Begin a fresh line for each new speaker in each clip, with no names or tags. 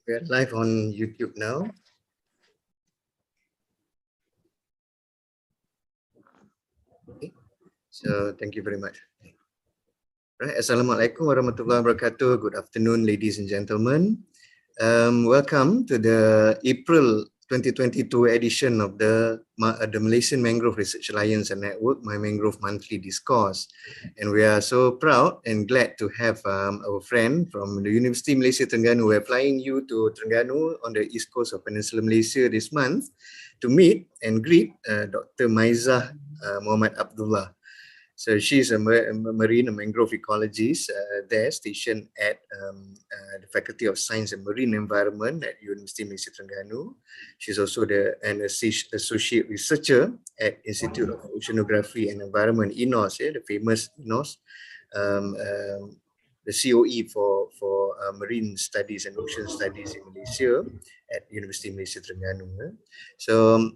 We are live on YouTube now. Okay. So thank you very much. Right. Assalamualaikum warahmatullahi wabarakatuh. Good afternoon, ladies and gentlemen. Welcome to the April 2022 edition of the Malaysian Mangrove Research Alliance and Network, MyMangrove Monthly Discourse. And we are so proud and glad to have our friend from the University of Malaysia Terengganu. We're flying you to Terengganu on the east coast of Peninsular Malaysia this month to meet and greet Dr. Maizah Muhammad Abdullah. So she's a marine and mangrove ecologist there, stationed at the Faculty of Science and Marine Environment at University of Malaysia Terengganu. She's also an associate researcher at Institute of Oceanography and Environment, INOS, the famous INOS, the COE for Marine Studies and Ocean Studies in Malaysia at University of Malaysia Terengganu. So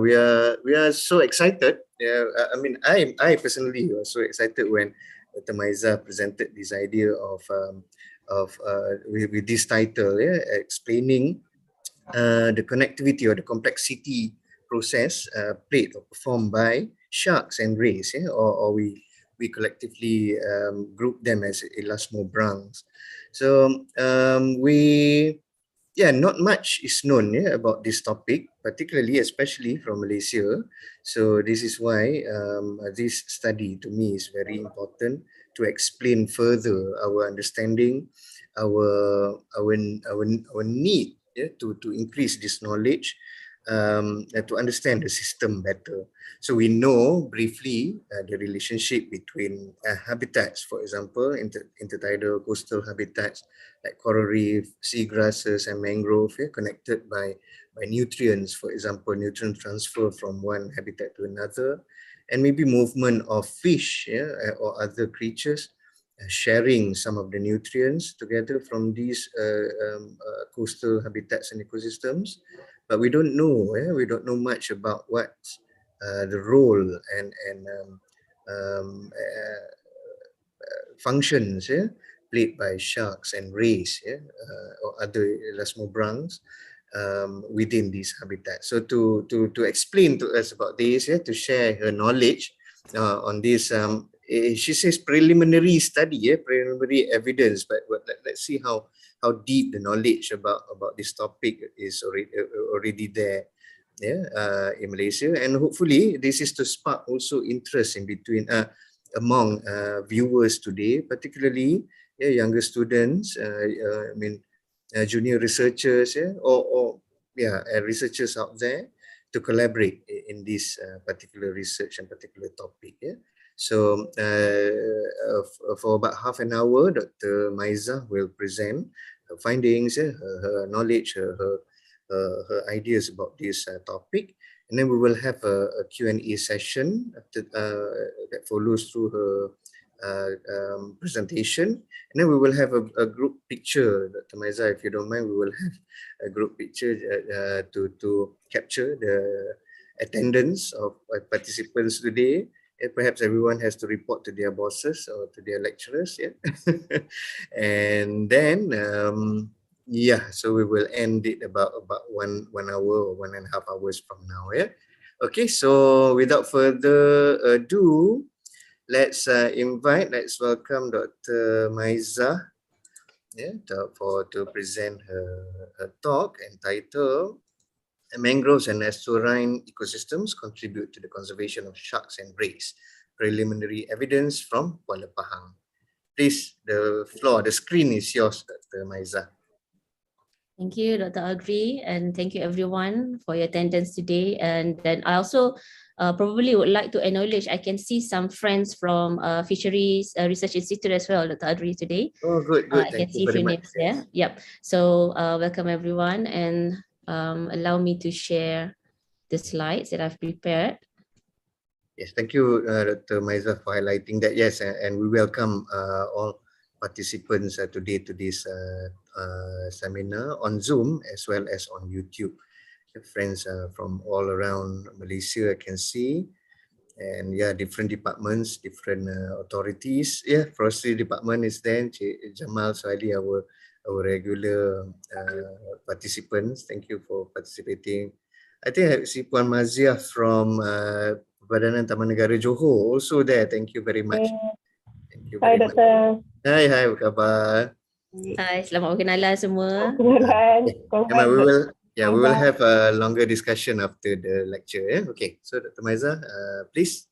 we are so excited. I mean, I personally was so excited when Dr. Maizah presented this idea of with this title, explaining the connectivity or the complexity process played or performed by sharks and rays, or we collectively group them as elasmobranchs. So not much is known about this topic, particularly, especially from Malaysia. So this is why this study to me is very important to explain further our understanding, our need to increase this knowledge, to understand the system better. So we know briefly the relationship between habitats, for example, intertidal coastal habitats like coral reef, seagrasses and mangrove, connected by nutrients, for example, nutrient transfer from one habitat to another, and maybe movement of fish or other creatures sharing some of the nutrients together from these coastal habitats and ecosystems. But we don't know, we don't know much about what the role and functions played by sharks and rays or other elasmobranchs within these habitats. So to explain to us about this, to share her knowledge on this, she says preliminary study, preliminary evidence, but let's see how deep the knowledge about this topic is already there in Malaysia, and hopefully this is to spark also interest in between among viewers today, particularly younger students, junior researchers, or researchers out there to collaborate in this particular research and particular topic. So for about half an hour, Dr. Maizah will present her findings, her knowledge, her ideas about this topic, and then we will have a Q&A session that follows through her presentation, and then we will have a group picture. Dr. Maizah, if you don't mind, we will have a group picture to capture the attendance of participants today. Perhaps everyone has to report to their bosses or to their lecturers, and then so we will end it about 1 hour or 1.5 hours from now. Okay, so without further ado, let's welcome Dr. Maizah to present her talk entitled Mangroves and Estuarine Ecosystems Contribute to the Conservation of Sharks and Rays. Preliminary Evidence from Kuala Pahang. Please, the screen is yours, Dr. Maizah.
Thank you, Dr. Agri, and thank you everyone for your attendance today. And then I also probably would like to acknowledge, I can see some friends from Fisheries Research Institute as well, Dr. Agri, today.
Oh, good.
I can see a few names there. Yep. So welcome everyone, and allow me to share the slides that I've prepared.
Yes, thank you, Dr. Maizah, for highlighting that. Yes, and we welcome all participants today to this seminar on Zoom as well as on YouTube. Friends from all around Malaysia, I can see, and different departments, different authorities. Forestry department is there. Jamal Swali, our our regular participants. Thank you for participating. I think I see Puan Maizah from Badanan Taman Negara Johor also there. Thank you very much. Thank you
Hai
very much.
Doktor.
Hai, apa khabar?
Hai, selamat berkenalan semua.
Kenalan.
Emma, we will
Maizah.
have a longer discussion after the lecture. Yeah? Okay, so Dr. Maizah, please.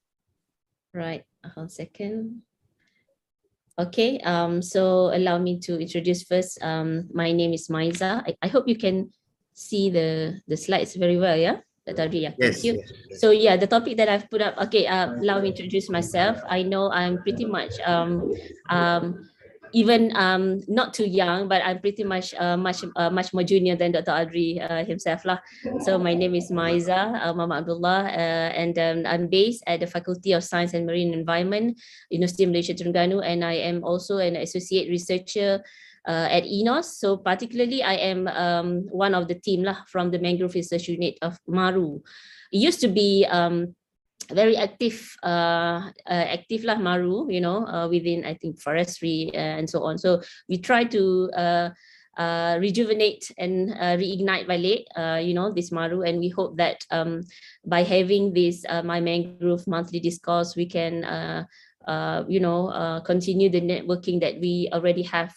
Right, 1 second. Okay, so allow me to introduce first. My name is Maizah. I hope you can see the slides very well, yeah? Yeah,
Yes,
thank you.
yes, yes.
So yeah, the topic that I've put up, okay, allow me to introduce myself. I know I'm pretty much even not too young, but I'm pretty much much more junior than Dr. Adri himself lah. So my name is Maizah, Mama Abdullah, and I'm based at the Faculty of Science and Marine Environment, University of Malaysia Terengganu, and I am also an associate researcher at ENOS. So particularly, I am one of the team lah from the Mangrove Research Unit of Maru. It used to be very active lah Maru, within I think forestry and so on. So we try to rejuvenate and reignite balik this Maru, and we hope that by having this MyMangrove monthly discourse, we can continue the networking that we already have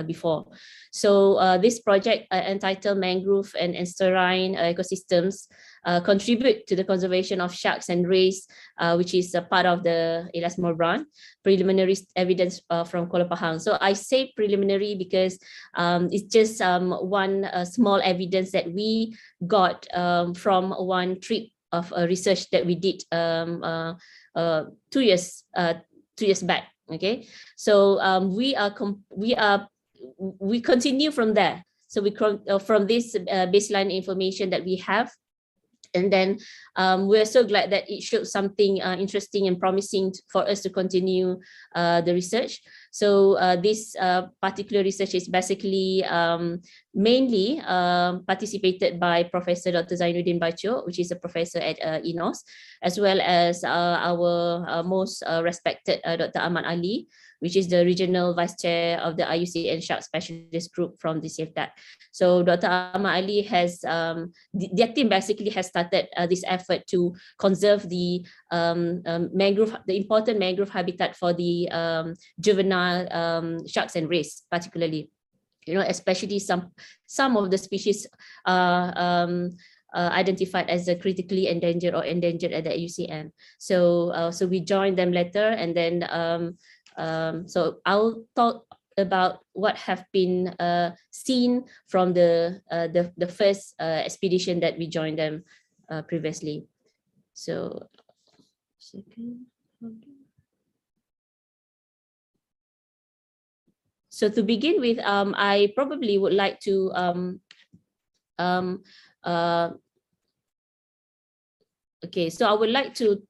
before. So this project entitled Mangrove and Estuarine Ecosystems contribute to the conservation of sharks and rays, which is a part of the Elasmore Brand preliminary evidence from Kuala Pahang. So I say preliminary because it's just one small evidence that we got from one trip of research that we did 2 years back. Okay, so we continue from there. So we from this baseline information that we have, and then we're so glad that it showed something interesting and promising for us to continue the research. So this particular research is basically mainly participated by Professor Dr. Zainuddin Bacho, which is a professor at ENOS, as well as our most respected Dr. Ahmad Ali, which is the regional vice chair of the IUCN Shark Specialist Group from the CFDAC. So Dr. Ahmad Ali has, their team basically has started this effort to conserve the mangrove, the important mangrove habitat for the juvenile sharks and rays, particularly. Especially some of the species identified as critically endangered or endangered at the IUCN. So we joined them later, and then so I'll talk about what have been seen from the first expedition that we joined them previously. So, so to begin with, I probably would like to okay, so I would like to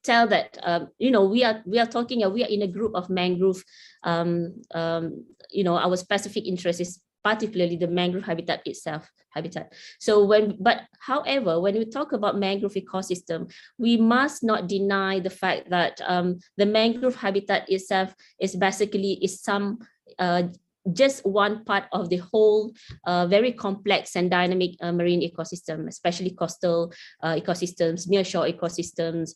tell that we are talking, we are in a group of mangrove. Our specific interest is particularly the mangrove habitat itself. So however, when we talk about mangrove ecosystem, we must not deny the fact that the mangrove habitat itself is basically some just one part of the whole very complex and dynamic marine ecosystem, especially coastal ecosystems, nearshore ecosystems,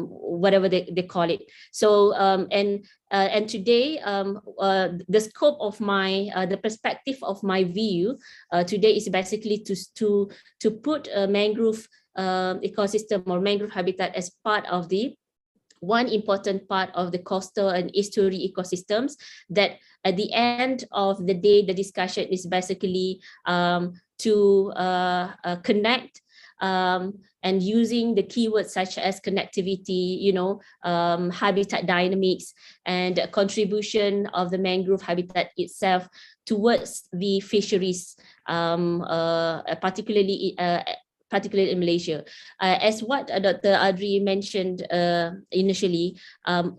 whatever they call it. So and today the scope of my the perspective of my view today is basically to put a mangrove ecosystem or mangrove habitat as part of the one important part of the coastal and estuary ecosystems, that at the end of the day, the discussion is basically to connect and using the keywords such as connectivity, habitat dynamics, and contribution of the mangrove habitat itself towards the fisheries, particularly in Malaysia. As what Dr. Adri mentioned initially,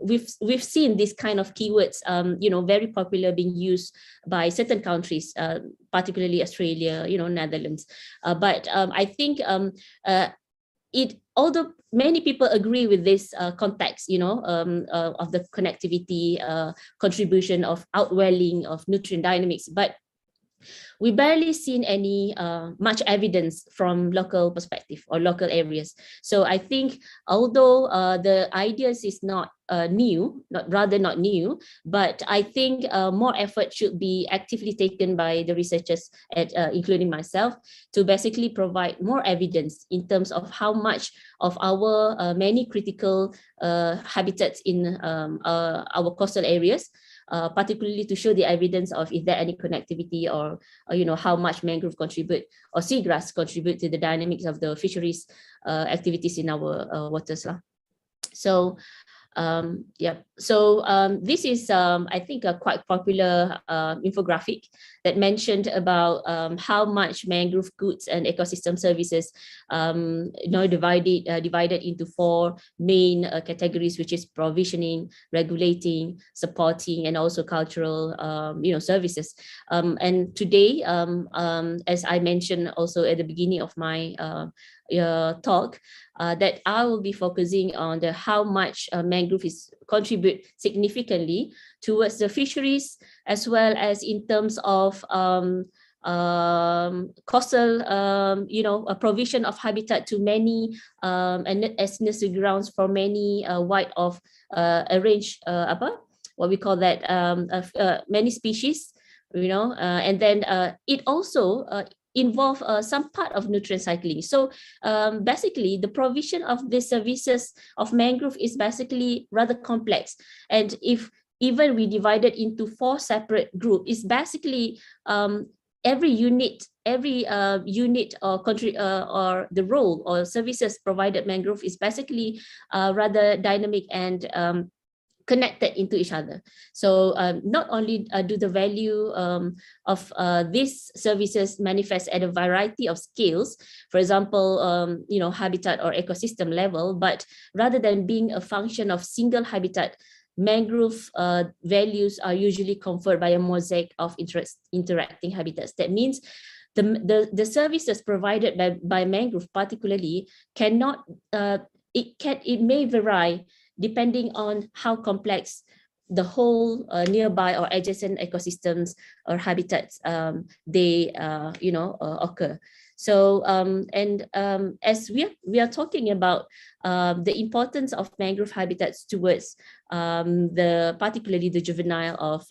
we've seen this kind of keywords, very popular, being used by certain countries, particularly Australia, Netherlands. But I think although many people agree with this context, of the connectivity contribution of outwelling of nutrient dynamics, but we barely seen any much evidence from local perspective or local areas. So I think although the ideas is not new, not new, but I think more effort should be actively taken by the researchers, including myself, to basically provide more evidence in terms of how much of our many critical habitats in our coastal areas, particularly to show the evidence of is there any connectivity, or how much mangrove contribute or seagrass contribute to the dynamics of the fisheries activities in our waters lah. So this is I think a quite popular infographic that mentioned about how much mangrove goods and ecosystem services divided into four main categories, which is provisioning, regulating, supporting, and also cultural services. And today, as I mentioned also at the beginning of my talk, that I will be focusing on the how much mangrove is contribute significantly towards the fisheries, as well as in terms of coastal, a provision of habitat to many and as nursery grounds for many wide of a range, what we call that, many species, and then it also involve some part of nutrient cycling. So basically the provision of the services of mangrove is basically rather complex, and if even we divide it into four separate groups, it's basically every unit or country or the role or services provided mangrove is basically rather dynamic and connected into each other. So not only do the value of these services manifest at a variety of scales, for example, habitat or ecosystem level, but rather than being a function of single habitat, mangrove values are usually conferred by a mosaic of interacting habitats. That means the services provided by mangrove particularly cannot, it may vary depending on how complex the whole nearby or adjacent ecosystems or habitats they occur. So as we are talking about the importance of mangrove habitats towards particularly the juvenile of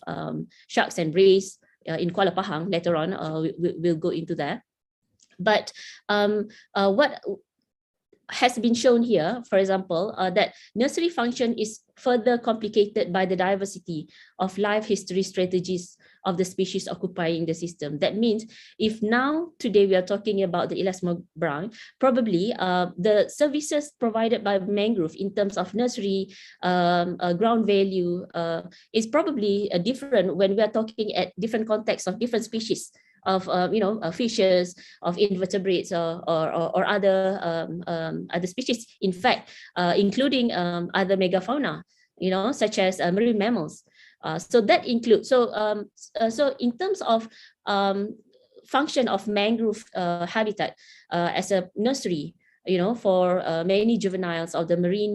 sharks and rays in Kuala Pahang, later on we'll go into that. But what has been shown here, for example, that nursery function is further complicated by the diversity of life history strategies of the species occupying the system. That means if now today we are talking about the elasmobranch, probably the services provided by mangrove in terms of nursery ground value is probably different when we are talking at different contexts of different species of fishes, of invertebrates, or other species. In fact, including other megafauna, such as marine mammals. So that includes. So in terms of function of mangrove habitat as a nursery, for many juveniles of the marine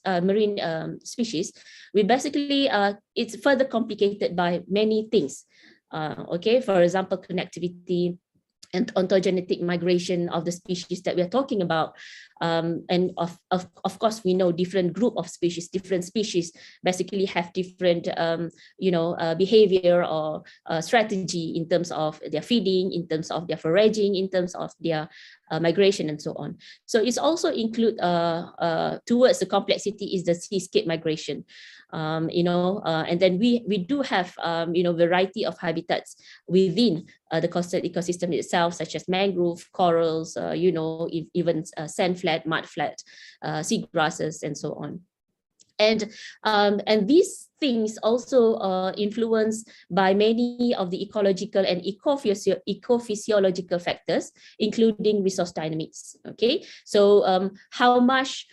marine species, we basically it's further complicated by many things. For example, connectivity and ontogenetic migration of the species that we are talking about. And of course, we know different group of species, different species basically have different, behavior or strategy in terms of their feeding, in terms of their foraging, in terms of their migration, and so on. So it's also include towards the complexity is the seascape migration. And then we do have variety of habitats within the coastal ecosystem itself, such as mangrove, corals, even sand flat, mud flat, seagrasses, and so on. And these things also influenced by many of the ecological and ecophysiological factors, including resource dynamics. Okay, so how much?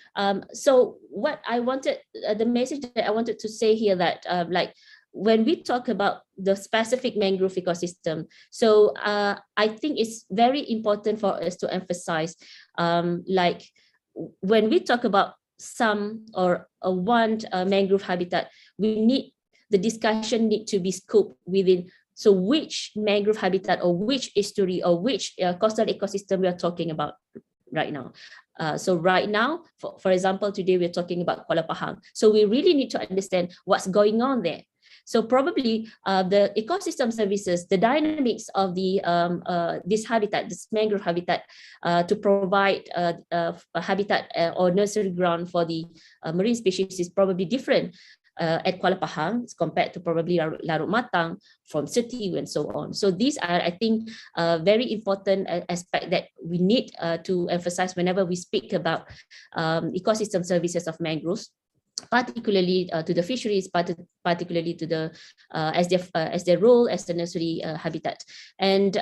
So what I wanted, the message that I wanted to say here, that like when we talk about the specific mangrove ecosystem, so I think it's very important for us to emphasize when we talk about some or one mangrove habitat, the discussion need to be scoped within. So which mangrove habitat or which estuary or which coastal ecosystem we are talking about right now. So right now, for example, today we're talking about Kuala Pahang. So we really need to understand what's going on there. So probably the ecosystem services, the dynamics of this habitat, this mangrove habitat, to provide a habitat or nursery ground for the marine species is probably different at Kuala Pahang compared to probably Larut Matang, from Setiu and so on. So these are, I think, very important aspect that we need to emphasize whenever we speak about ecosystem services of mangroves, particularly to the fisheries, particularly to the as their role as the nursery habitat. And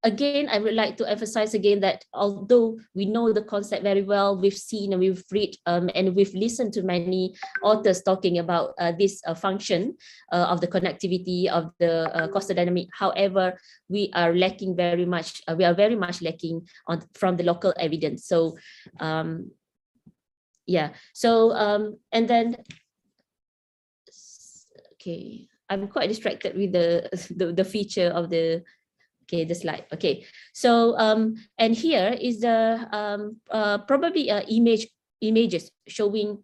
again, I would like to emphasize again that although we know the concept very well, we've seen and we've read and we've listened to many authors talking about this function of the connectivity of the coastal dynamic. However, we are lacking very much. We are very much lacking from the local evidence. So yeah. So and then okay, I'm quite distracted with the feature of the slide. Okay, so and here is the probably images showing,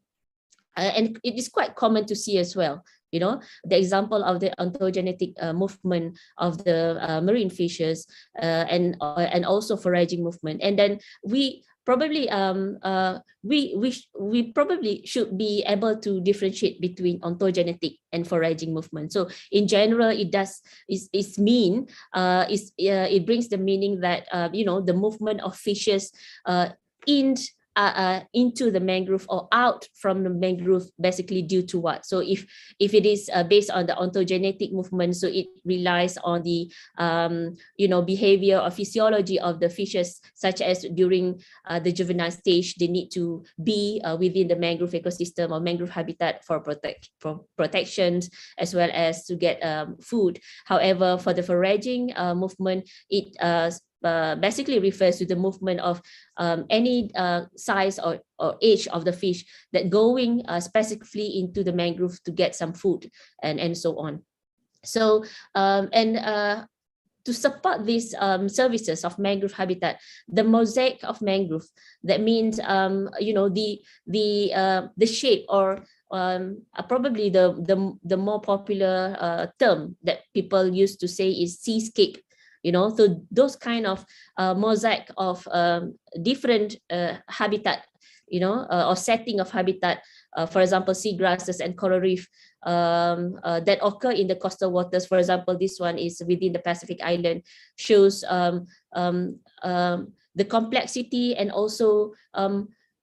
and it is quite common to see as well, you know, the example of the ontogenetic movement of the marine fishes and also foraging movement. And then we probably we probably should be able to differentiate between ontogenetic and foraging movement. So in general, it brings the meaning that you know, the movement of fishes into the mangrove or out from the mangrove, basically due to what? So if it is based on the ontogenetic movement, so it relies on the you know, behavior or physiology of the fishes, such as during the juvenile stage, they need to be within the mangrove ecosystem or mangrove habitat for protection, as well as to get food. However, for the foraging movement, it basically refers to the movement of any size or age of the fish that going specifically into the mangrove to get some food and so on. So to support these services of mangrove habitat, the mosaic of mangrove, that means you know, the shape, or probably the more popular term that people used to say is seascape. You know, so those kind of mosaic of different habitat, you know, or setting of habitat, for example, seagrasses and coral reef that occur in the coastal waters. For example, this one is within the Pacific Island, shows the complexity and also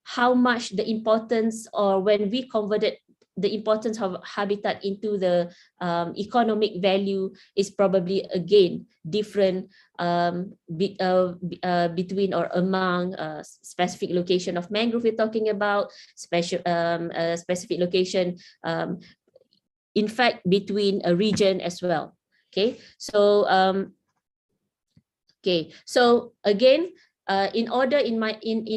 how much the importance, or when we converted the importance of habitat into the economic value, is probably again different between or among specific location of mangrove we're talking about, specific location, in fact between a region as well. Okay, so again, in order in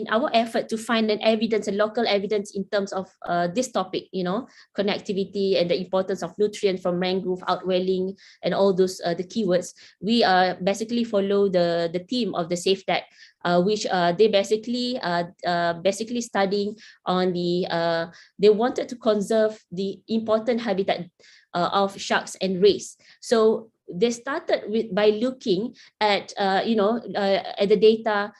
our effort to find an evidence, a local evidence in terms of this topic, you know, connectivity and the importance of nutrients from mangrove outwelling and all those the keywords, we basically follow the theme of the Safe Deck, which they basically studying on the they wanted to conserve the important habitat of sharks and rays. So they started by looking at you know, at the data,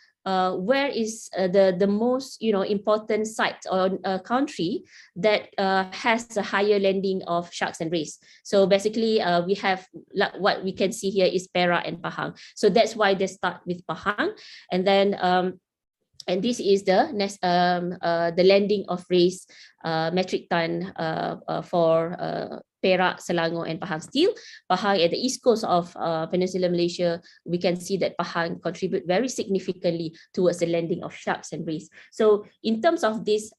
where is the most, you know, important site or country that has a higher landing of sharks and rays. So basically we have, like, what we can see here is Perak and Pahang. So that's why they start with Pahang, and then and this is the landing of rays metric ton for Perak, Selangor, and Pahang. Still, Pahang at the east coast of Peninsular Malaysia, we can see that Pahang contribute very significantly towards the landing of sharks and rays. So in terms of this,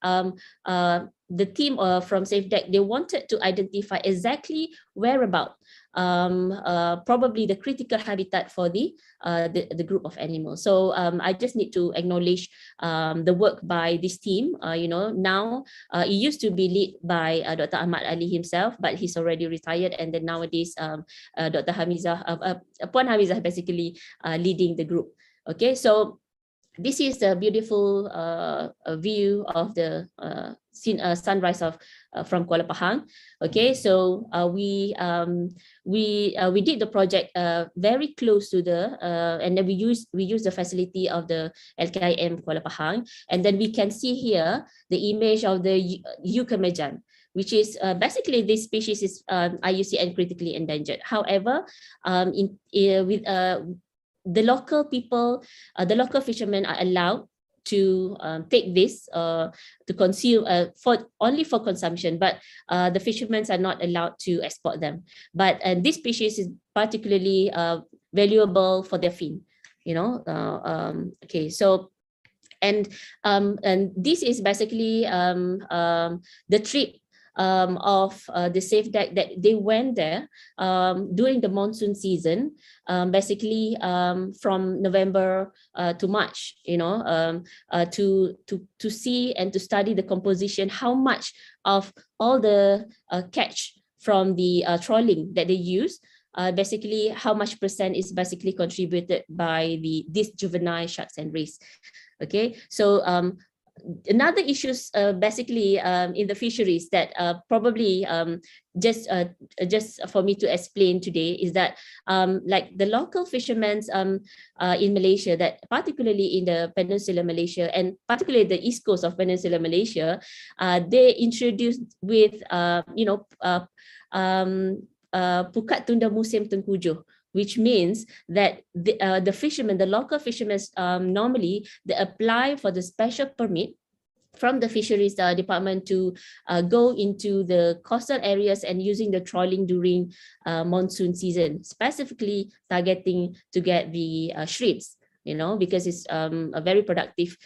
the team from SafeDeck, they wanted to identify exactly whereabout probably the critical habitat for the group of animals. So I just need to acknowledge the work by this team. Now it used to be led by Dr. Ahmad Ali himself, but he's already retired, and then nowadays Dr. Puan Hamizah basically leading the group. Okay, so this is a beautiful view of the sunrise of from Kuala Pahang. Okay, so we did the project very close to the and then we use the facility of the LKIM Kuala Pahang, and then we can see here the image of the Eucamejan, which is basically this species is IUCN critically endangered. However, the local people, the local fishermen are allowed to take this to consume only for consumption, but the fishermen are not allowed to export them. But this species is particularly valuable for their fin. Okay, so and this is basically the trip of the SafeDeck that they went there during the monsoon season, basically from November to March, to see and to study the composition, how much of all the catch from the trawling that they use, basically how much percent is basically contributed by these juvenile sharks and rays. Okay, so another issues basically in the fisheries that probably just for me to explain today is that like the local fishermen in Malaysia, that particularly in the Peninsular Malaysia and particularly the east coast of Peninsular Malaysia, they introduced with Pukat Tunda Musim Tengkujuh, which means that the fishermen, the local fishermen, normally they apply for the special permit from the fisheries department to go into the coastal areas and using the trawling during monsoon season, specifically targeting to get the shrimps, because it's a very productive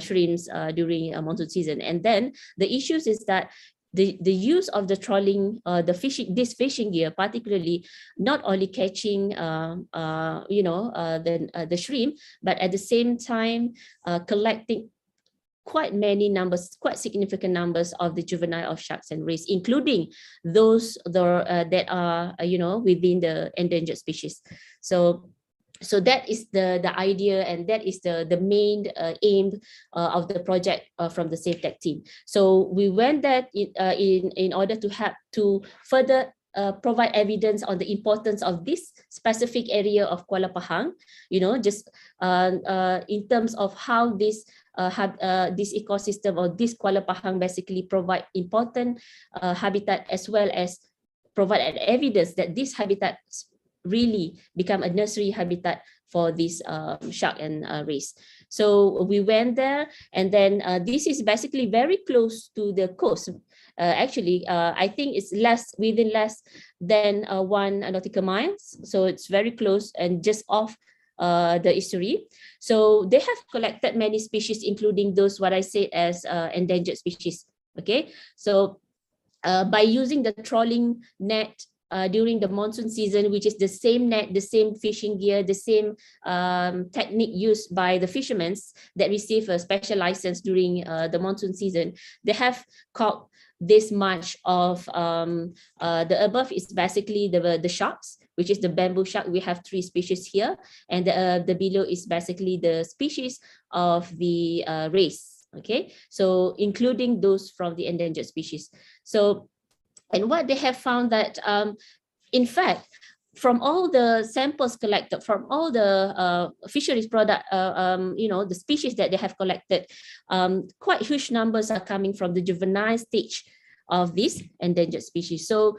shrimps during monsoon season. And then the issues is that the use of the trawling, this fishing gear, particularly not only catching the shrimp, but at the same time collecting quite significant numbers of the juvenile of sharks and rays, including those that are within the endangered species. So that is the idea, and that is the main aim of the project from the SafeDeck team. So we went there in order to have to further provide evidence on the importance of this specific area of Kuala Pahang, just in terms of how this ecosystem or this Kuala Pahang basically provide important habitat, as well as provide evidence that this habitat really become a nursery habitat for this shark and rays. So we went there, and then this is basically very close to the coast. Actually, I think it's within less than 1 nautical miles. So it's very close and just off the estuary. So they have collected many species, including those what I said as endangered species. Okay, so by using the trawling net during the monsoon season, which is the same net, the same fishing gear, the same technique used by the fishermen that receive a special license during the monsoon season, they have caught this much of the above is basically the sharks, which is the bamboo shark. We have 3 species here, and the below is basically the species of the rays. Okay, so including those from the endangered species. So, and what they have found that in fact, from all the samples collected, from all the fisheries product, the species that they have collected, quite huge numbers are coming from the juvenile stage of this endangered species. So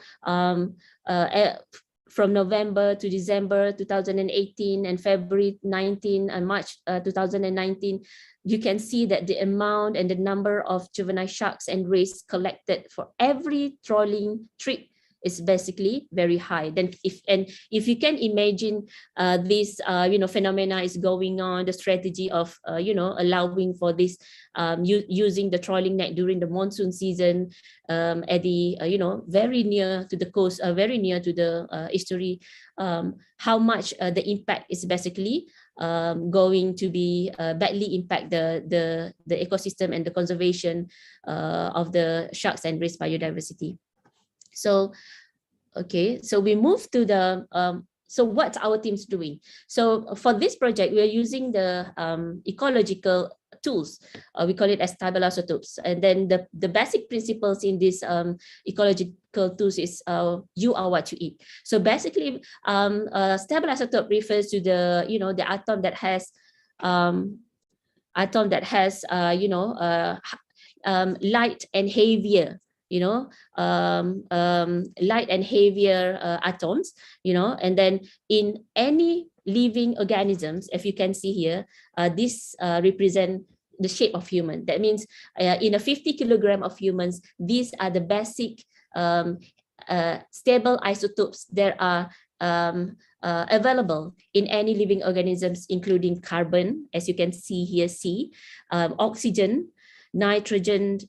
from November to December 2018 and February 19 and March 2019, you can see that the amount and the number of juvenile sharks and rays collected for every trawling trip is basically very high. Then if you can imagine this phenomena is going on, the strategy of allowing for this using the trawling net during the monsoon season at the very near to the coast, very near to the estuary, how much the impact is basically going to be badly impact the ecosystem and the conservation of the sharks and rays biodiversity. So, okay, so we move to the, so what our team's doing. So for this project, we are using the ecological tools. We call it as stable isotopes. And then the basic principles in this ecological tools is you are what you eat. So basically, stable isotope refers to the, the atom that has, light and heavier, light and heavier atoms, and then in any living organisms, if you can see here, this represent the shape of human. That means in a 50 kilogram of humans, these are the basic stable isotopes that are available in any living organisms, including carbon, as you can see here, C, oxygen, nitrogen,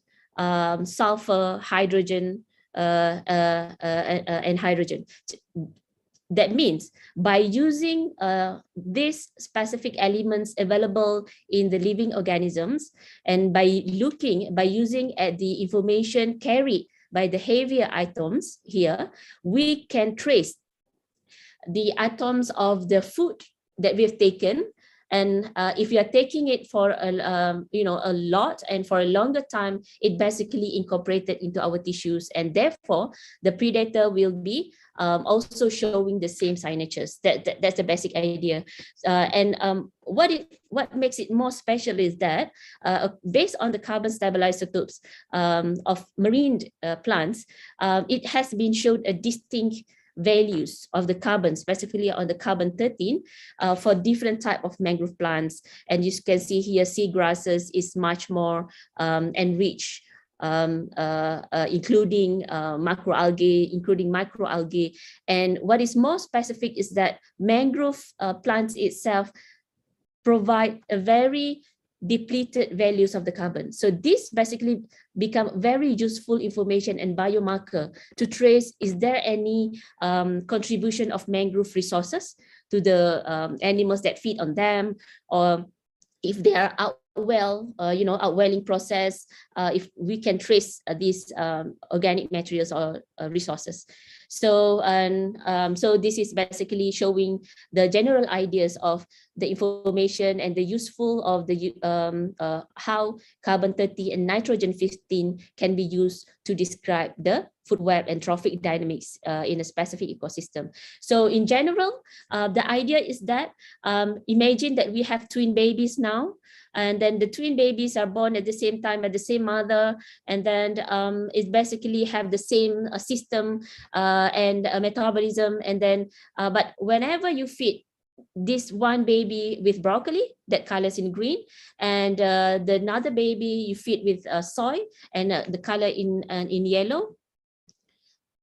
sulfur, hydrogen, and hydrogen. That means by using these specific elements available in the living organisms, and by using at the information carried by the heavier atoms here, we can trace the atoms of the food that we've taken. And if you are taking it for a lot and for a longer time, it basically incorporated into our tissues, and therefore the predator will be also showing the same signatures. That's the basic idea. What makes it more special is that based on the carbon stabilized isotopes of marine plants, it has been shown a distinct values of the carbon, specifically on the carbon 13 for different type of mangrove plants. And you can see here, seagrasses is much more enriched, including microalgae. And what is more specific is that mangrove plants itself provide a very depleted values of the carbon. So this basically become very useful information and biomarker to trace, is there any contribution of mangrove resources to the animals that feed on them, or if they are outwelling process, if we can trace these organic materials or resources. So so this is basically showing the general ideas of the information and the useful of the how carbon 30 and nitrogen 15 can be used to describe the food web and trophic dynamics in a specific ecosystem. So in general, the idea is that imagine that we have twin babies now, and then the twin babies are born at the same time at the same mother, and then it basically have the same system and metabolism, and then but whenever you feed this one baby with broccoli that colors in green, and the another baby you feed with soy and the color in yellow,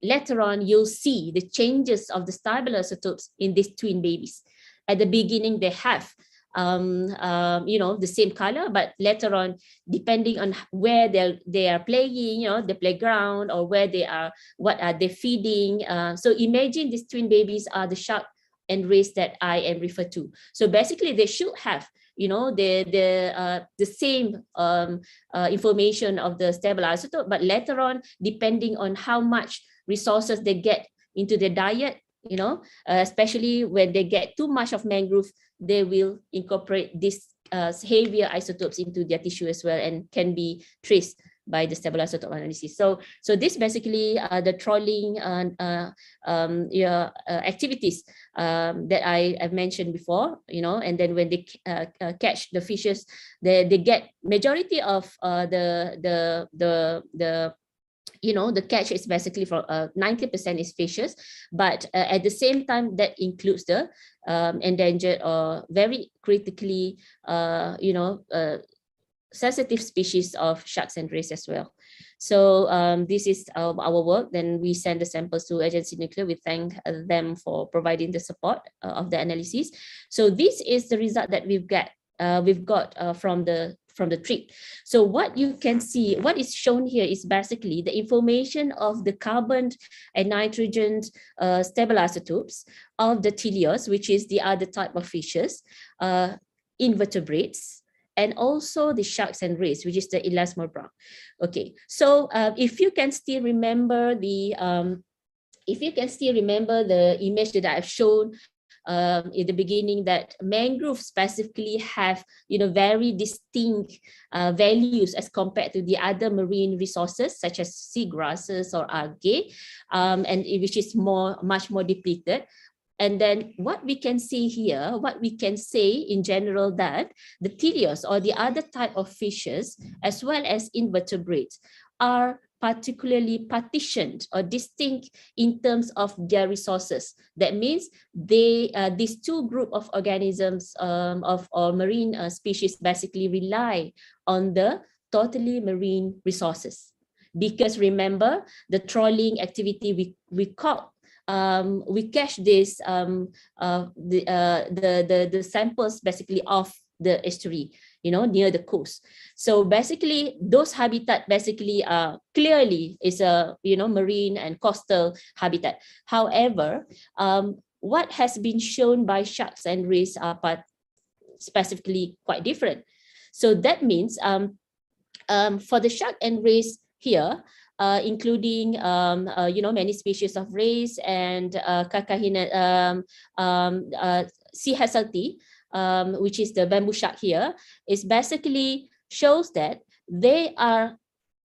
later on you'll see the changes of the stable isotopes in these twin babies. At the beginning they have the same color, but later on, depending on where they are playing, the playground, or where they are, what are they feeding. So imagine these twin babies are the shark and rays that I am referred to. So basically they should have the same information of the stable isotope, but later on, depending on how much resources they get into their diet, especially when they get too much of mangrove, they will incorporate these heavier isotopes into their tissue as well, and can be traced by the stable isotope analysis. So this basically the trawling activities that I've mentioned before, and then when they catch the fishes, they get majority of the the catch is basically from 90% is fishes, but at the same time that includes the endangered or very critically sensitive species of sharks and rays as well. So this is our work. Then we send the samples to Agency Nuclear. We thank them for providing the support of the analysis. So this is the result that we've got from the trip. So what you can see, what is shown here is basically the information of the carbon and nitrogen stable isotopes of the teleos, which is the other type of fishes, invertebrates, and also the sharks and rays, which is the elasmobranch. Okay, so if you can still remember the image that I've shown in the beginning, that mangroves specifically have very distinct values as compared to the other marine resources such as seagrasses or algae, and which is much more depleted. And then what we can see here, what we can say in general, that the teleos or the other type of fishes as well as invertebrates are particularly partitioned or distinct in terms of their resources. That means these two group of organisms or marine species basically rely on the totally marine resources. Because remember, the trawling activity, we caught we catch this the samples basically of the estuary, near the coast. So basically those habitat basically clearly is a marine and coastal habitat. However, what has been shown by sharks and rays are specifically quite different. So that means for the shark and rays here, including many species of rays and sea hazeltine, which is the bamboo shark here, is basically shows that they are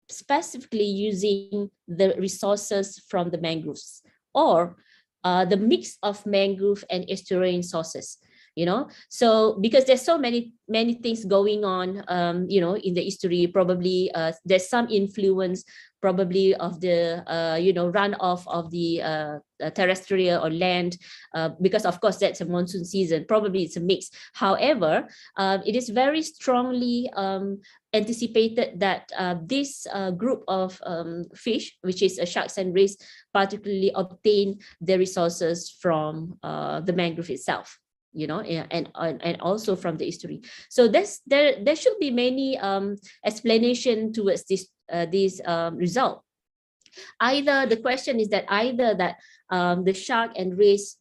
specifically using the resources from the mangroves or the mix of mangrove and estuarine sources. So because there's so many things going on in the estuary, probably there's some influence probably of the runoff of the terrestrial or land, because of course that's a monsoon season, probably it's a mix. However, it is very strongly anticipated that this group of fish, which is sharks and rays, particularly obtain the resources from the mangrove itself, and also from the estuary. So there should be many explanation towards this result. Either the question is that the shark and rays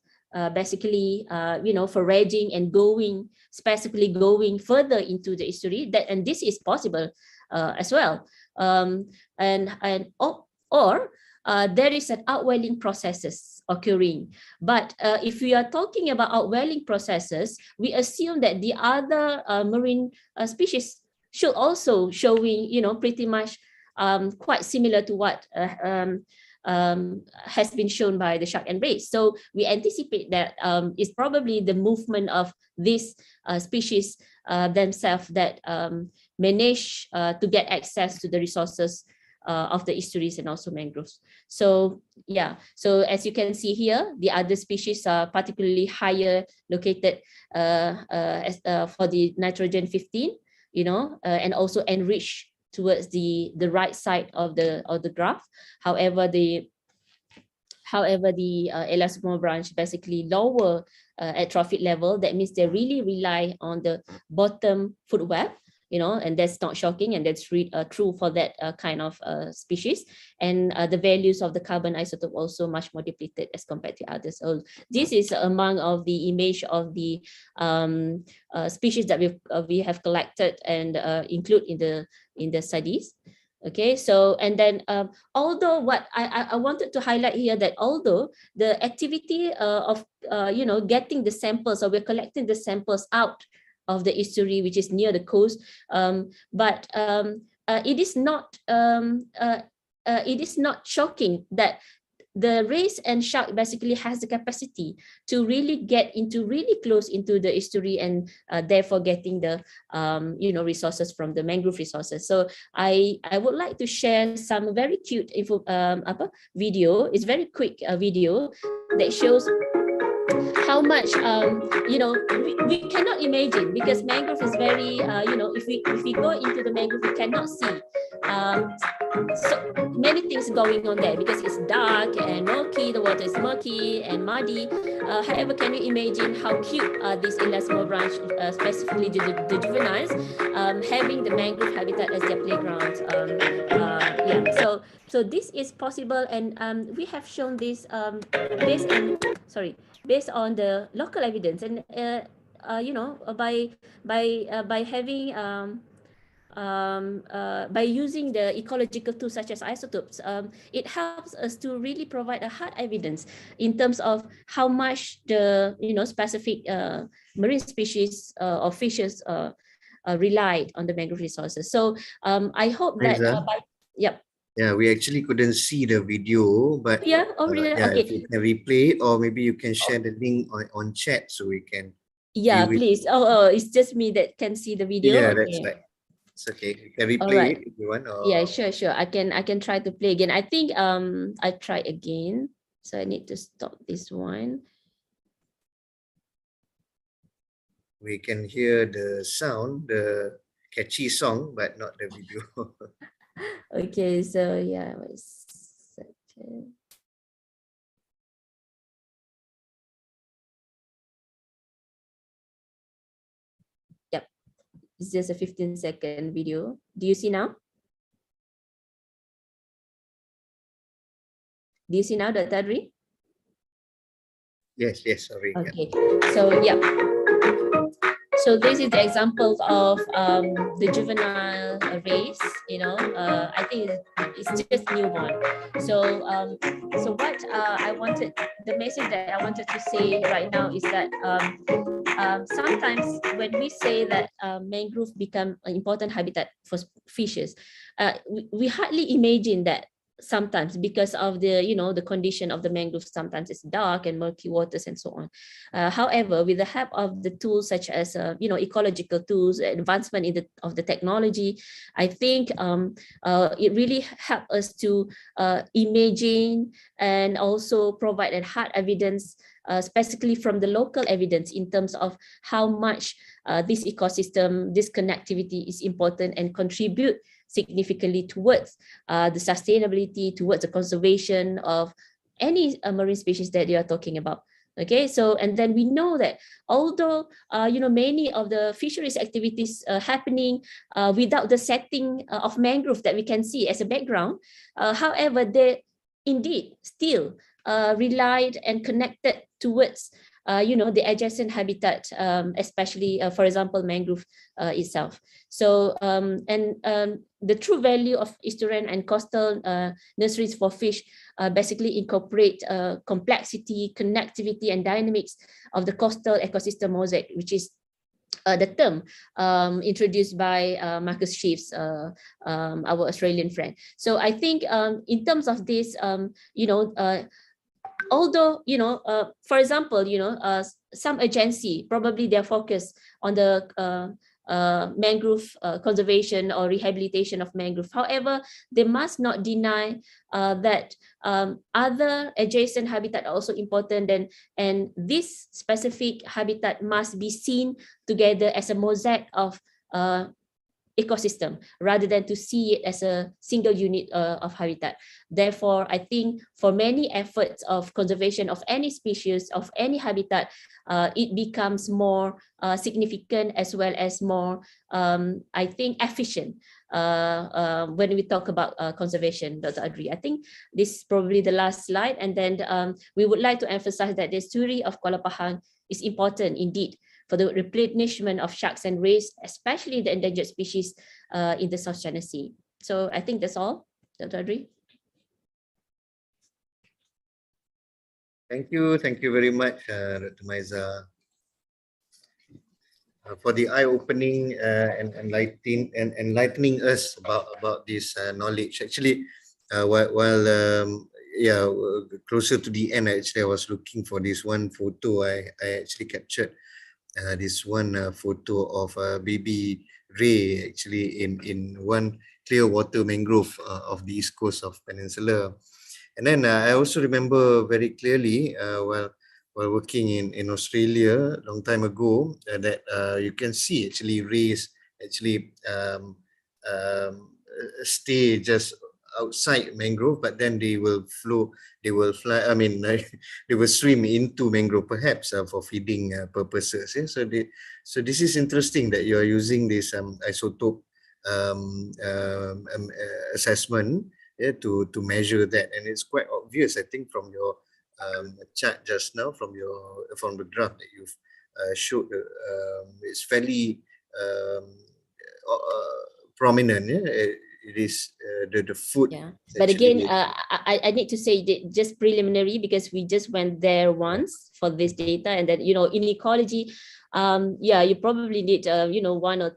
basically foraging and specifically going further into the estuary, and this is possible as well, or there is an outwelling processes occurring. But if we are talking about outwelling processes, we assume that the other marine species should also showing pretty much quite similar to what has been shown by the shark and rays. So we anticipate that it's probably the movement of these species themselves that manage to get access to the resources of the estuaries and also mangroves. So yeah, so as you can see here, the other species are particularly higher located for the nitrogen 15, and also enriched towards the right side of the graph. However, the elasmobranch basically lower at trophic level. That means they really rely on the bottom food web, and that's not shocking, and that's true for that kind of species. And the values of the carbon isotope also much more depleted as compared to others. So this is among of the image of the species that we have collected and include in the studies. Okay, so and then although what I wanted to highlight here, that although the activity of getting the samples, or we're collecting the samples out of the estuary, which is near the coast, but it is not shocking that the race and shark basically has the capacity to really get into really close into the estuary and therefore getting the resources from the mangrove resources. So I would like to share some very cute video. It's very quick video that shows how much we cannot imagine, because mangrove is very if we go into the mangrove, we cannot see so many things going on there, because it's dark and murky, the water is murky and muddy. However, can you imagine how cute this elasmo branch, specifically the juveniles, having the mangrove habitat as their playground. So this is possible, and we have shown this based on the local evidence, and by having by using the ecological tools such as isotopes, it helps us to really provide a hard evidence in terms of how much the specific marine species or fishes relied on the mangrove resources. So I hope that yep.
Yeah, we actually couldn't see the video, but
yeah, okay.
If you can replay it, or maybe you can share the link on chat so we can.
Yeah, please. Oh, it's just me that can see the video.
Yeah,
okay.
That's right. It's okay. You can replay it if you want. Or...
Yeah, sure. I can try to play again. I think I try again. So I need to stop this one.
We can hear the sound, the catchy song, but not the video.
Okay, so yeah, wait a second. Yep, it's just a 15-second video. Do you see now? Do you see now, Dr. Adri?
Yes, sorry.
Okay, so yeah. So this is the example of the juvenile race, I think it's just newborn. So what the message that I wanted to say right now is that sometimes when we say that mangrove become an important habitat for fishes, we hardly imagine that sometimes, because of the the condition of the mangrove. Sometimes it's dark and murky waters and so on. However, with the help of the tools such as ecological tools, advancement of the technology, I think it really helped us to imagine and also provide a hard evidence, specifically from the local evidence, in terms of how much this ecosystem, this connectivity is important and contribute significantly towards the sustainability, towards the conservation of any marine species that you are talking about. Okay, so and then we know that although many of the fisheries activities happening without the setting of mangrove that we can see as a background, however, they indeed still relied and connected towards the adjacent habitat, especially for example mangrove itself. So the true value of estuarine and coastal nurseries for fish basically incorporate complexity, connectivity, and dynamics of the coastal ecosystem mosaic, which is the term introduced by Marcus Schiff's, our Australian friend. So I think in terms of this, although for example, some agency probably they're focused on the mangrove conservation or rehabilitation of mangrove. However, they must not deny that other adjacent habitat are also important, and this specific habitat must be seen together as a mosaic of ecosystem rather than to see it as a single unit of habitat. Therefore, I think for many efforts of conservation of any species, of any habitat, it becomes more significant as well as more, I think, efficient when we talk about conservation, Dr. Adri. I think this is probably the last slide, and then we would like to emphasize that the estuary of Kuala Pahang is important indeed for the replenishment of sharks and rays, especially the endangered species in the South China Sea. So I think that's all, Dr. Adri.
Thank you very much, Dr. Maizah, for the eye-opening and enlightening us about this knowledge. Actually, while yeah, closer to the end, actually, I was looking for this one photo I actually captured. This one photo of baby ray actually in one clear water mangrove of the east coast of Peninsula. And then I also remember very clearly while working in Australia long time ago that you can see actually rays actually stay just outside mangrove, but then they will flow, they will fly, I mean, they will swim into mangrove perhaps for feeding purposes. Yeah? So this is interesting that you are using this isotope assessment, yeah, to measure that, and it's quite obvious, I think, from your chart just now, from the graph that you've showed. It's fairly prominent. Yeah? It is the food.
Yeah, but again, I need to say that just preliminary, because we just went there once for this data, and then in ecology, yeah, you probably need one or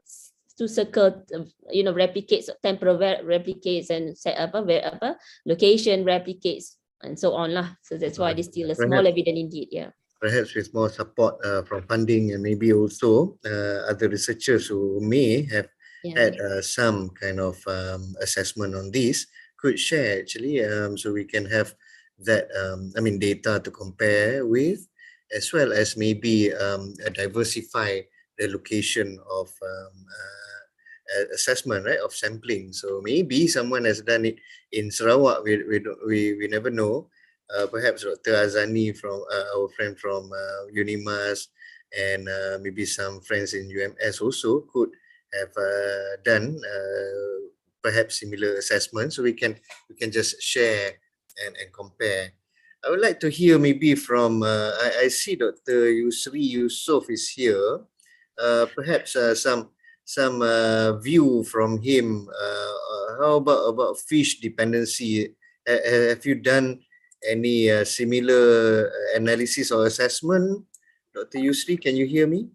two circle, replicates, temporal replicates, and set up a location replicates, and so on lah. So that's why it is still a small evidence indeed. Yeah.
Perhaps with more support from funding, and maybe also other researchers who may have had some kind of assessment on this could share actually, so we can have that data to compare with, as well as maybe diversify the location of assessment, right, of sampling. So maybe someone has done it in Sarawak. We never know. Perhaps Dr. Azani, from our friend from Unimas, and maybe some friends in UMS also could have done perhaps similar assessments, so we can just share and compare. I would like to hear maybe from I see Dr. Yusri Yusof is here. Perhaps some view from him. How about fish dependency? Have you done any similar analysis or assessment? Dr. Yusri, can you hear me?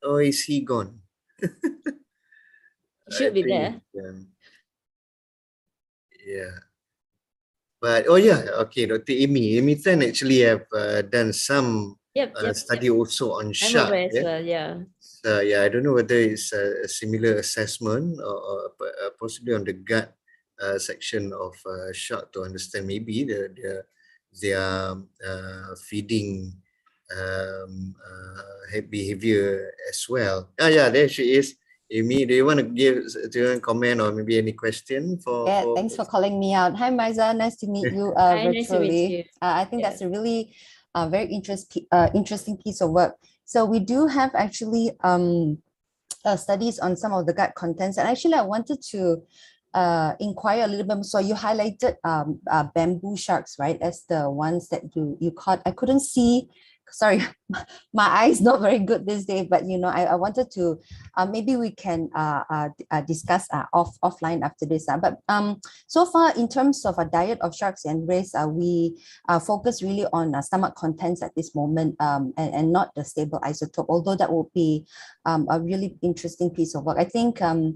Or is he gone?
Should be there.
Yeah. But okay, Dr. Amy Tan actually have done some study also on shark.
Yeah.
So yeah, I don't know whether it's a similar assessment or possibly on the gut section of shark, to understand maybe their feeding behavior as well. Yeah, there she is. Amy, do you want to comment or maybe any question for?
Yeah, thanks for calling me out. Hi, Maizah. Nice to meet you
Hi,
virtually.
nice to meet you.
I think that's a really very interesting piece of work. So we do have actually studies on some of the gut contents, and actually I wanted to inquire a little bit. So you highlighted bamboo sharks, right, as the ones that you caught. I couldn't see. Sorry, my eyes not very good this day, but I wanted to maybe we can discuss offline after this. But so far, in terms of a diet of sharks and rays, we focus really on stomach contents at this moment, and not the stable isotope, although that would be a really interesting piece of work. I think I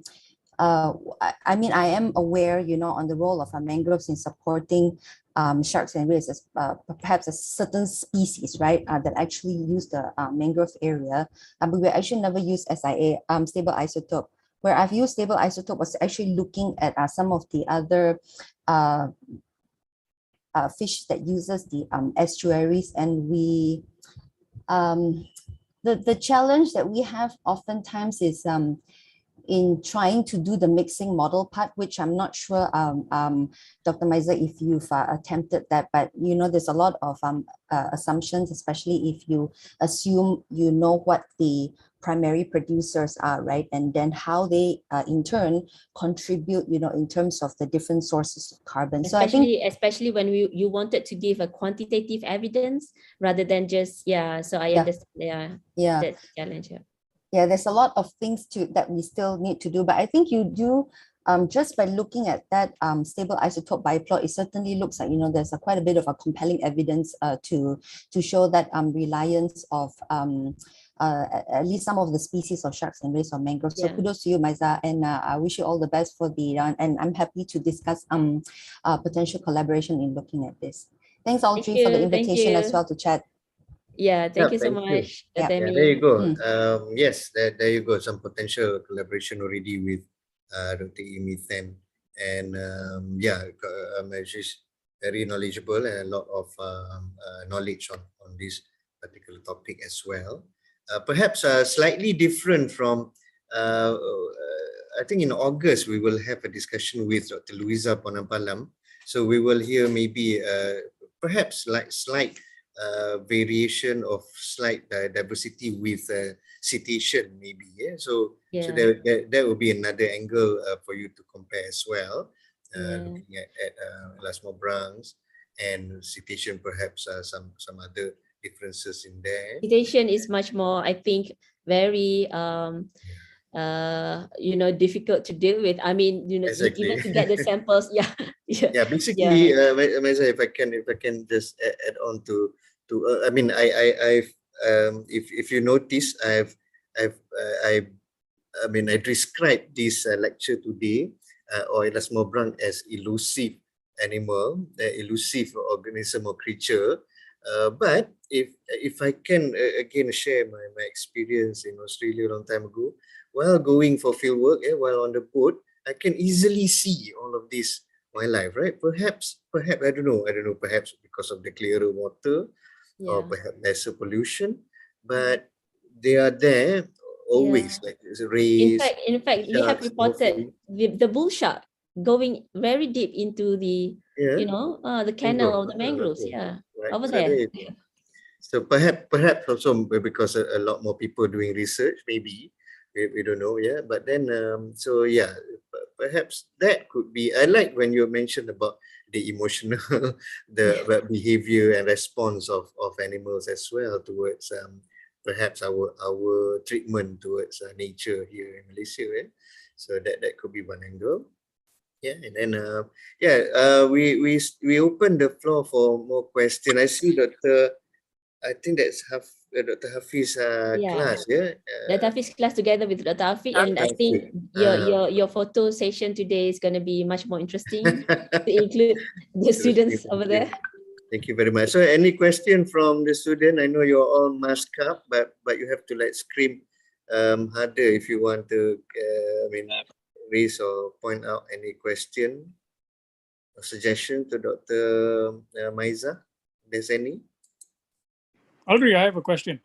am aware, on the role of mangroves in supporting sharks and rays as perhaps a certain species, right, that actually use the mangrove area. But we actually never use SIA, stable isotope. Where I've used stable isotope was actually looking at some of the other fish that uses the estuaries, and we the challenge that we have oftentimes is in trying to do the mixing model part, which I'm not sure, Dr. Maizah, if you've attempted that, but there's a lot of assumptions, especially if you assume what the primary producers are, right, and then how they in turn contribute, in terms of the different sources of carbon. So
especially when you wanted to give a quantitative evidence rather than just So I understand. Yeah, that's the challenge.
Yeah, there's a lot of things that we still need to do, but I think you do, just by looking at that stable isotope biplot, it certainly looks like there's quite a bit of a compelling evidence to show that reliance of at least some of the species of sharks and rays on mangroves. So
Yeah.
kudos to you, Maizah, and I wish you all the best for the and I'm happy to discuss potential collaboration in looking at this. Thanks all
Thank
three for the
you. Thank
invitation as
you.
well to chat.
Yeah, thank you so
thank you.
much,
Yeah.
Dr.
Yeah, there you
Amy.
go.
Mm.
Yes, there you go. Some potential collaboration already with Dr. Amy Then. And she's very knowledgeable and a lot of knowledge on this particular topic as well. Perhaps slightly different from, I think in August, we will have a discussion with Dr. Luisa Ponampalam. So we will hear maybe perhaps like slight variation of slight diversity with citation maybe. Yeah. So
Yeah.
that will be another angle for you to compare as well.
Yeah.
Looking at Erasmus Brands and citation, perhaps some other differences in there.
Citation is much more, I think, very difficult to deal with. I mean,
Exactly.
even to get the samples. Yeah.
Yeah, basically, Maizah, if I can just add on to I mean, I've if you notice, I mean, I described this lecture today or Erasmus Brand as elusive animal, elusive organism or creature. But if I can again share my experience in Australia a long time ago, while going for field work, while on the boat, I can easily see all of this wildlife, right? Perhaps I don't know, perhaps because of the clearer water or
Yeah.
perhaps lesser pollution, but they are there always, like there's a rays.
In fact, we have
sharks,
reported the bull shark going very deep into the the canal of the mangroves. Yeah,
Right.
over
So
there.
there you go. So perhaps also because a lot more people doing research, maybe we don't know, yeah. But then perhaps that could be. I like when you mentioned about the emotional, the behavior and response of animals as well towards perhaps our treatment towards nature here in Malaysia. So that could be one angle. Yeah, and then we open the floor for more questions. I see I think that's Dr. Hafiz class, yeah.
Dr. Hafiz class together with Dr. Afiq, and I think your photo session today is going to be much more interesting to include the students over there.
Thank you very much. So any question from the student? I know you're all masked up, but you have to scream harder if you want to raise or point out any question or suggestion to Dr. Maizah. If there's any?
Audrey, I have a question.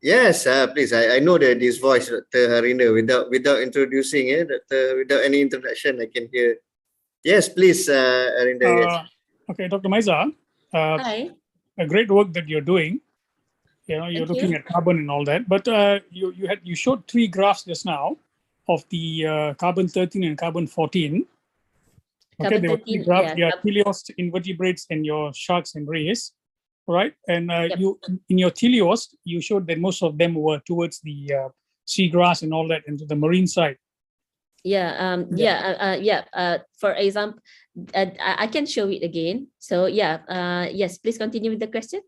Yes, please. I know that this voice, Dr. Harinda, without introducing without any introduction, I can hear. Yes, please, Harinda. Yes.
Okay, Dr. Maizah.
Hi.
A great work that you're doing. You're looking at carbon and all that, but you showed 3 graphs just now of the carbon 13 and carbon 14. Okay, there were 3 graphs. There are teleost invertebrates and your sharks and rays, right? And you in your teleost, you showed that most of them were towards the seagrass and all that, and to the marine side.
For example, I can show it again. So yes, please continue with the question.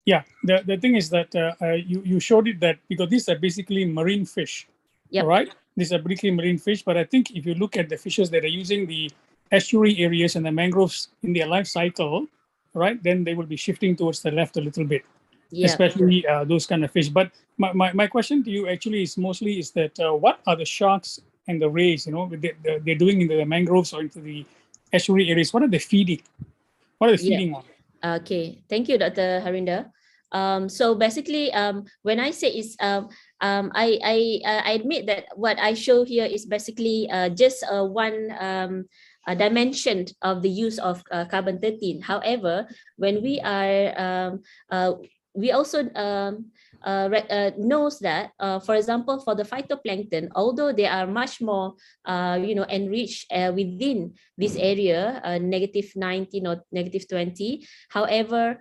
Yeah, the thing is that you showed it that because these are basically marine fish, right? These are basically marine fish, but I think if you look at the fishes that are using the estuary areas and the mangroves in their life cycle, right, then they will be shifting towards the left a little bit, especially those kind of fish. But my question to you actually is mostly is that what are the sharks and the rays, they're doing in the mangroves or into the estuary areas? What are they feeding? What are they feeding on?
Okay, thank you, Dr. Harinda. So basically, when I say is, I admit that what I show here is basically just one dimension of the use of carbon 13. However, when we are, we also knows that, for example, for the phytoplankton, although they are much more, enriched within this area, -19 or -20. However,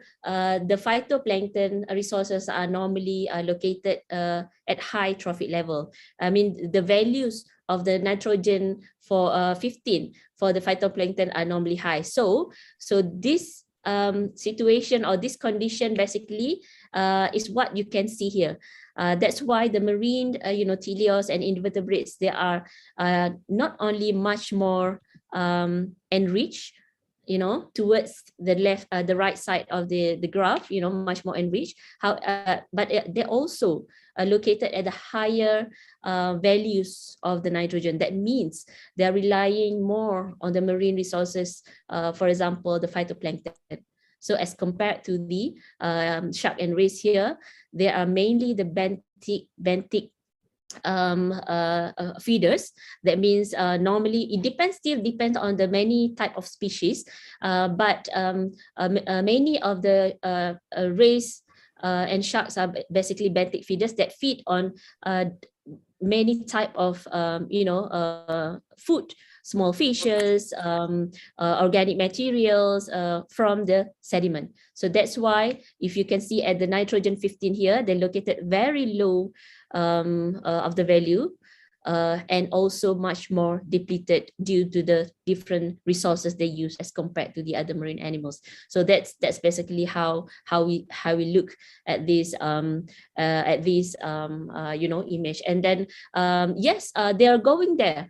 the phytoplankton resources are normally located at high trophic level. I mean, the values of the nitrogen for 15 for the phytoplankton are normally high. So this situation or this condition basically is what you can see here. That's why the marine, teleos and invertebrates, they are not only much more enriched, towards the left, the right side of the graph, much more enriched. But they're also located at the higher values of the nitrogen. That means they're relying more on the marine resources, for example, the phytoplankton. So as compared to the shark and rays here, they are mainly the benthic feeders. That means normally it still depends on the many type of species, but many of the rays and sharks are basically benthic feeders that feed on many type of food, small fishes, organic materials from the sediment. So that's why if you can see at the nitrogen 15 here, they're located very low of the value, and also much more depleted due to the different resources they use as compared to the other marine animals. So that's basically how we look at this image. And then yes, they are going there,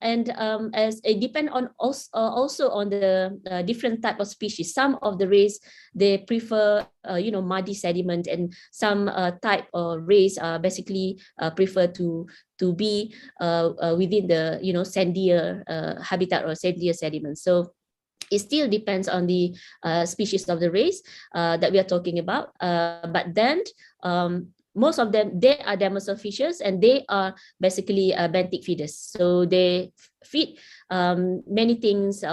and as it depend on also on the different type of species. Some of the rays, they prefer muddy sediment, and some type of rays basically prefer to be within the sandier habitat or sandier sediment. So it still depends on the species of the rays that we are talking about, but then most of them, they are demersal fishes, and they are basically benthic feeders. So they feed many things,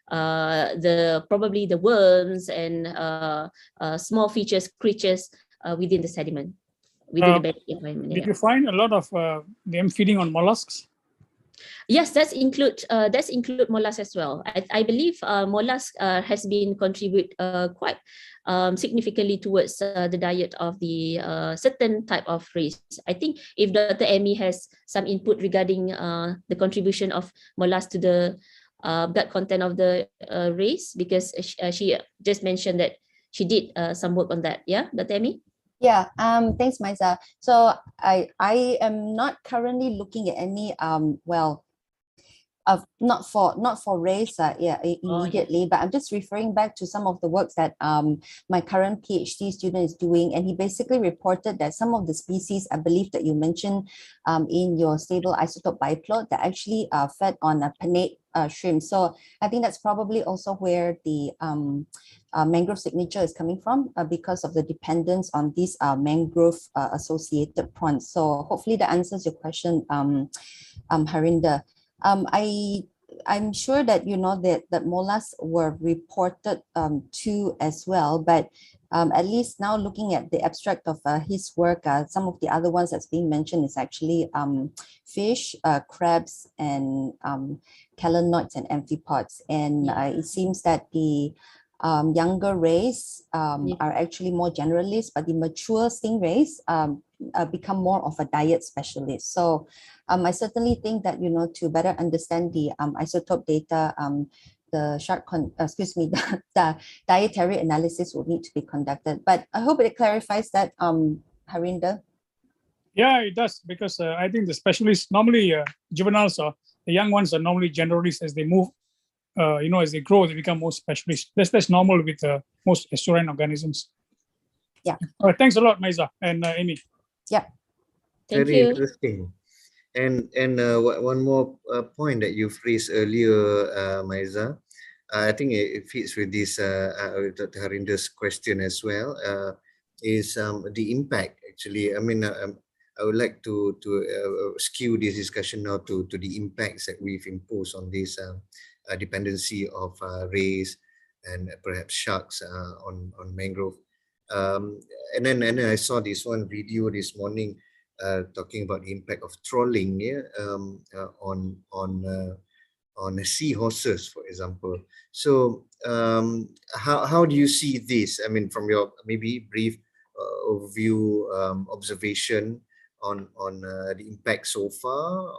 probably the worms and small creatures within the sediment, within the benthic environment.
Did you find a lot of them feeding on mollusks?
Yes, that's include mollusks as well. I believe mollusk has been contribute quite significantly towards the diet of the certain type of rays. I think if Dr. Emmy has some input regarding the contribution of mollusks to the gut content of the rays, because she just mentioned that she did some work on that. Yeah, Dr. Emmy?
Yeah, thanks, Maizah. So I am not currently looking at any not for race immediately, but I'm just referring back to some of the works that my current PhD student is doing, and he basically reported that some of the species, I believe that you mentioned in your stable isotope biplot, that actually fed on a pinnate shrimp. So I think that's probably also where the mangrove signature is coming from, because of the dependence on these mangrove associated prawns. So hopefully that answers your question, Harinder. I'm sure that you know that mollusks were reported too as well, but at least now looking at the abstract of his work, some of the other ones that's being mentioned is actually fish, crabs, and calanoids and amphipods. And it seems that the younger rays are actually more generalist, but the mature stingrays become more of a diet specialist. So I certainly think that, to better understand the isotope data, the the dietary analysis will need to be conducted. But I hope it clarifies that, Harinder.
Yeah, it does, because I think the specialists, normally juveniles, or the young ones, are normally generalists. As they move, as they grow, they become more specialist. That's normal with most estuarine organisms.
Yeah.
All right, thanks a lot, Maizah and Amy.
Yeah.
Thank
Very
you.
interesting. And one more point that you've raised earlier, Maizah, I think it fits with this Dr. Harinder's question as well, is the impact. Actually, I mean, I would like to skew this discussion now to the impacts that we've imposed on this dependency of rays and perhaps sharks on mangrove. And then I saw this one video this morning talking about the impact of trawling on seahorses, for example. So how do you see this? I mean, from your maybe brief overview observation on the impact so far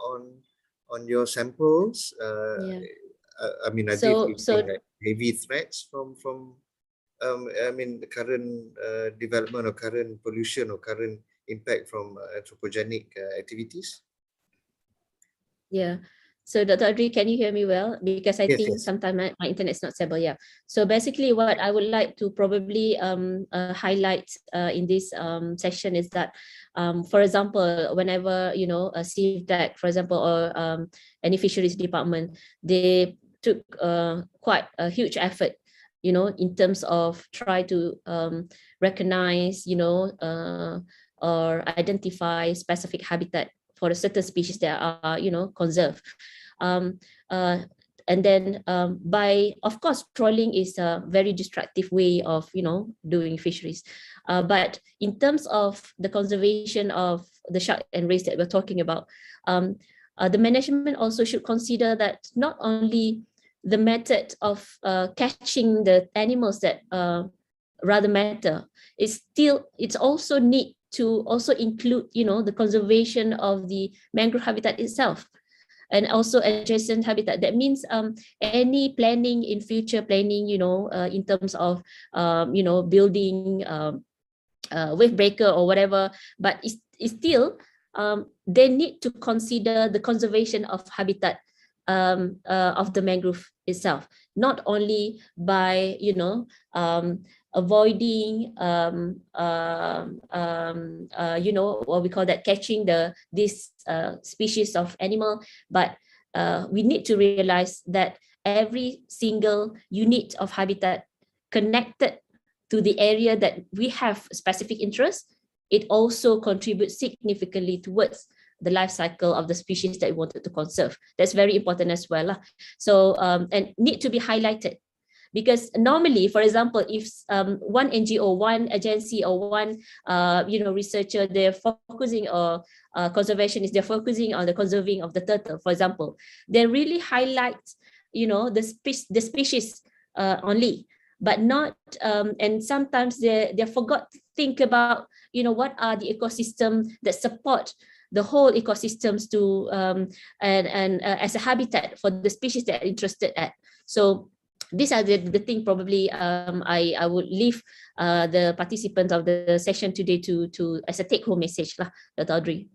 on your samples. I mean, I did think that heavy threats from I mean, the current development or current pollution or current impact from anthropogenic activities?
Yeah. So Dr. Adri, can you hear me well? Because I
Yes,
think
yes.
sometimes my internet's not stable. Yeah. So basically what I would like to probably highlight in this session is that, for example, whenever, CIVDAC, for example, or any fisheries department, they took quite a huge effort, in terms of try to recognize, or identify specific habitat for a certain species that are, conserved. Um, uh, and then by, of course, trawling is a very destructive way of, doing fisheries. But in terms of the conservation of the shark and rays that we're talking about, the management also should consider that not only the method of catching the animals that rather matter, it's also need to also include, the conservation of the mangrove habitat itself, and also adjacent habitat. That means any planning in future planning, in terms of building wave breaker or whatever, but it's still they need to consider the conservation of habitat of the mangrove itself, not only by avoiding what we call that, catching this species of animal, but we need to realize that every single unit of habitat connected to the area that we have specific interest, it also contributes significantly towards the life cycle of the species that we wanted to conserve. That's very important as well. So, and need to be highlighted. Because normally, for example, if one NGO, one agency, or one researcher, they're focusing or conservationists, they're focusing on the conserving of the turtle, for example, they really highlight, the species only, but not and sometimes they forgot to think about, what are the ecosystem that support the whole ecosystems to and as a habitat for the species they're interested at. So these are the thing probably I would leave the participants of the session today to as a take-home message lah, Dr. Audrey.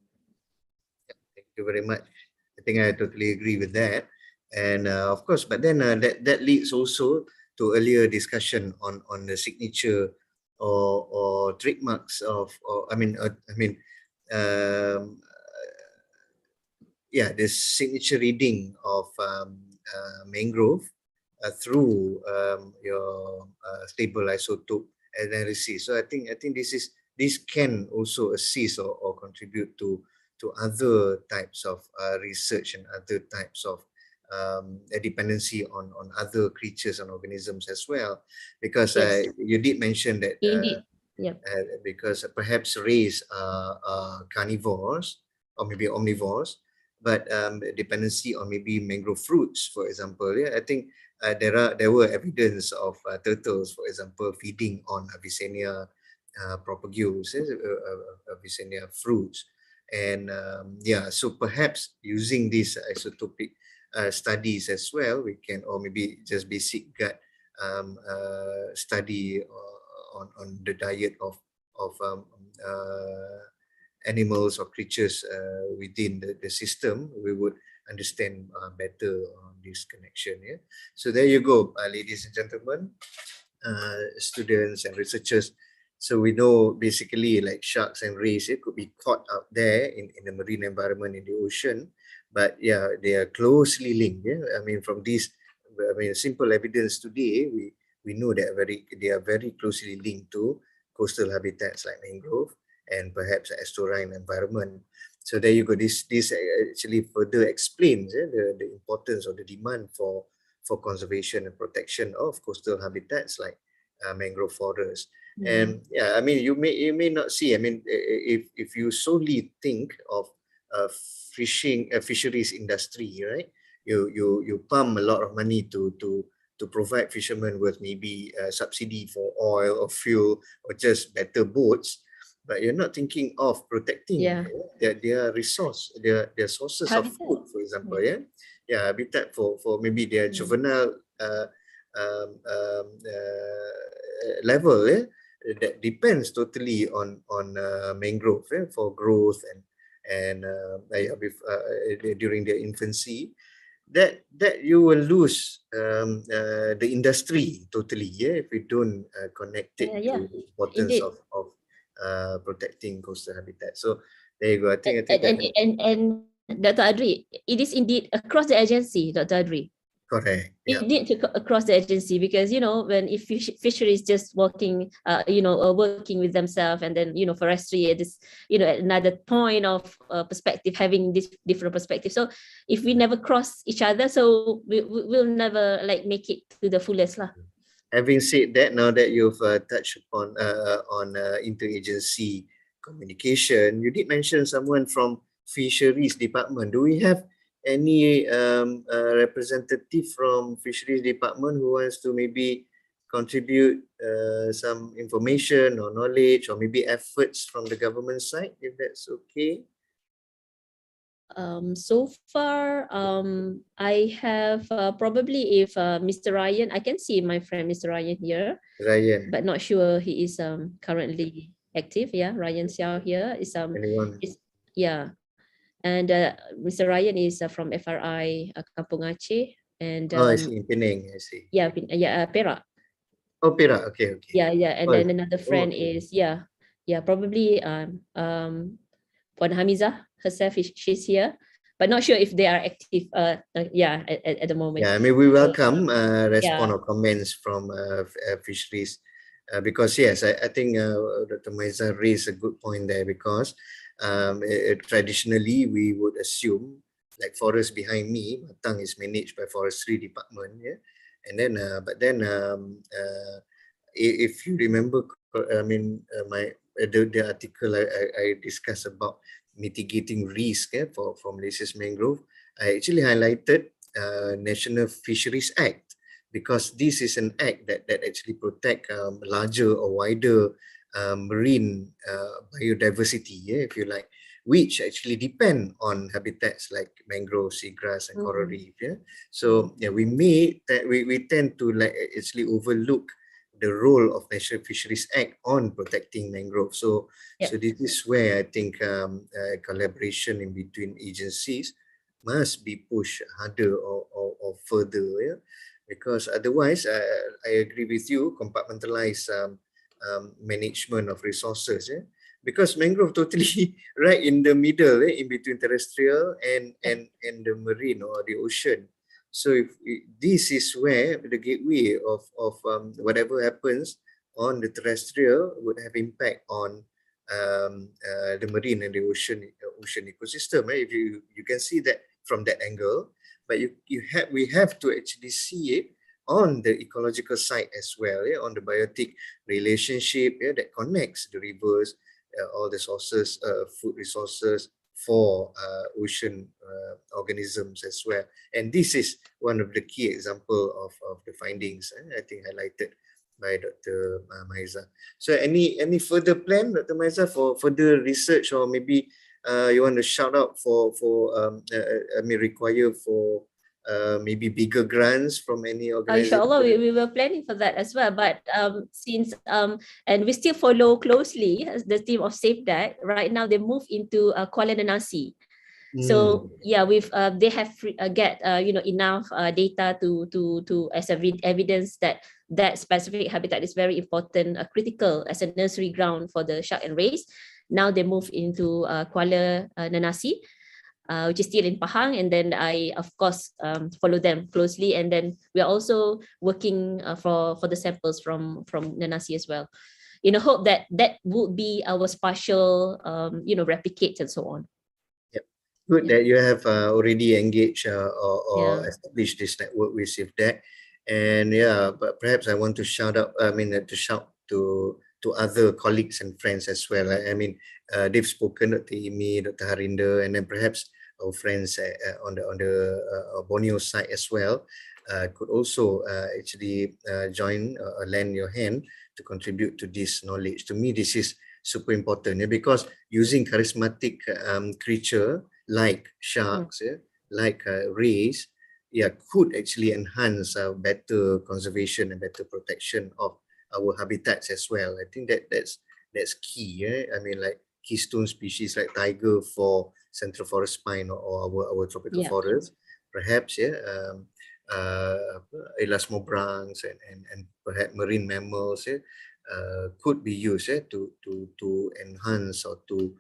Thank you very much. I think I totally agree with that. And of course, but then that leads also to earlier discussion on the signature or trademarks of, the signature reading of mangrove through your stable isotope analysis. So I think this can also assist or contribute to other types of research and other types of a dependency on other creatures and organisms as well, because
Yes.
you did mention that
Indeed. Yep.
because perhaps rays are carnivores or maybe omnivores, but dependency on maybe mangrove fruits, for example. I think there were evidence of turtles, for example, feeding on Avicennia propagules, Avicennia fruits. And so perhaps using these isotopic studies as well, we can, or maybe just basic gut study on the diet of animals or creatures within the system, we would understand better on this connection. So there you go, ladies and gentlemen, students and researchers. So we know basically like sharks and rays, it could be caught out there in the marine environment, in the ocean, but they are closely linked. I mean, from this, simple evidence today, we know that they are very closely linked to coastal habitats like mangrove and perhaps estuarine environment. So there you go. This actually further explains the importance or the demand for conservation and protection of coastal habitats like mangrove forests. And I mean, you may not see. I mean, if you solely think of fisheries industry, right? You pump a lot of money to provide fishermen with maybe a subsidy for oil or fuel or just better boats, but you're not thinking of protecting their resource, their sources
Habitat.
of food, for example. Habitat for maybe their juvenile level, that depends totally on mangrove for growth and during their infancy, that you will lose the industry totally, if we don't connect it to the importance
indeed.
of protecting coastal habitat. So there you go. I think
And Dr. Adri, it is indeed across the agency, Dr. Adri.
correct. Yeah.
It need to across the agency, because when if fisheries just working working with themselves, and then forestry at this at another point of perspective, having this different perspective. So if we never cross each other, so we'll never like make it to the fullest lah.
Having said that, now that you've touched upon on interagency communication, you did mention someone from fisheries department. Do we have any representative from fisheries department who wants to maybe contribute some information or knowledge, or maybe efforts from the government side, if that's okay?
So far, I have probably, if Mr. Ryan, I can see my friend Mr. Ryan here,
Ryan,
but not sure he is currently active. Yeah, Ryan Xiao here is
anyone?
yeah, and Mr. Ryan is from FRI Kampung Aceh, and
I see, in Penang, I see.
Perak.
Oh, Perak, okay.
Yeah, and then another friend
okay.
is probably Puan Hamizah herself, she's here, but not sure if they are active at the moment.
Yeah, I mean, we welcome response or comments from fisheries, because yes, I think Dr. Maizah raised a good point there, because traditionally we would assume, like forest behind me, Batang is managed by forestry department, and then if you remember, I mean, the article I discussed about mitigating risk for Malaysia's mangrove, I actually highlighted National Fisheries Act, because this is an act that actually protect larger or wider marine biodiversity, if you like, which actually depend on habitats like mangrove, seagrass, and coral reef. So we tend to like actually overlook the role of National Fisheries Act on protecting mangrove. So this is where I think collaboration in between agencies must be pushed harder or further, because otherwise I agree with you, compartmentalize management of resources, because mangrove totally right in the middle, in between terrestrial and the marine or the ocean. So if this is where the gateway of whatever happens on the terrestrial would have impact on the marine and the ocean ecosystem. If you can see that from that angle, but we have to actually see it on the ecological side as well, on the biotic relationship that connects the rivers, all the sources, food resources for ocean organisms as well. And this is one of the key example of the findings, I think highlighted by Dr. Maizah. So any further plan, Dr. Maizah, for further research, or maybe you want to shout out for require for maybe bigger grants from any organization?
Inshallah, we were planning for that as well, but since and we still follow closely the team of SafeDat. Right now they move into Kuala Nanasi. So they have get enough data to as evidence that specific habitat is very important, critical as a nursery ground for the shark and rays. Now they move into Kuala Nanasi, which is still in Pahang, and then I of course follow them closely, and then we are also working for the samples from Nanasi as well, in a hope that would be our spatial replicates and so on.
Good that you have already engaged or established this network with SafeDat. And but perhaps I want to shout out, to shout to other colleagues and friends as well. I mean, they've spoken, Dr. Imi, Dr. Harinder, and then perhaps our friends on the Borneo side as well could also actually join or lend your hand to contribute to this knowledge. To me, this is super important, because using charismatic creature like sharks, like rays, could actually enhance better conservation and better protection of our habitats as well. I think that's key. I mean, like keystone species like tiger for central forest pine or our tropical forest, perhaps, elasmobranchs and perhaps marine mammals could be used to enhance or to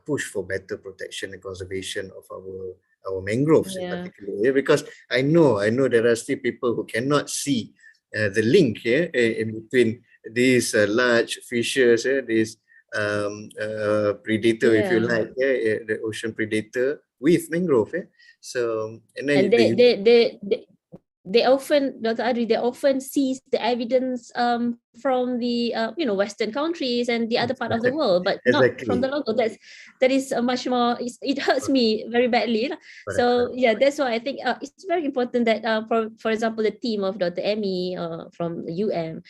push for better protection and conservation of our mangroves in particular. Because I know there are still people who cannot see the link here in between these large fishes, these predator, if you like, the ocean predator with mangrove. So and then
they often, Dr. Adri, they often seize the evidence from the Western countries and the other part of the world, but not from the local. That is a much more. It hurts me very badly. So yeah, that's why I think it's very important that for example, the team of Dr. Emmy from UM,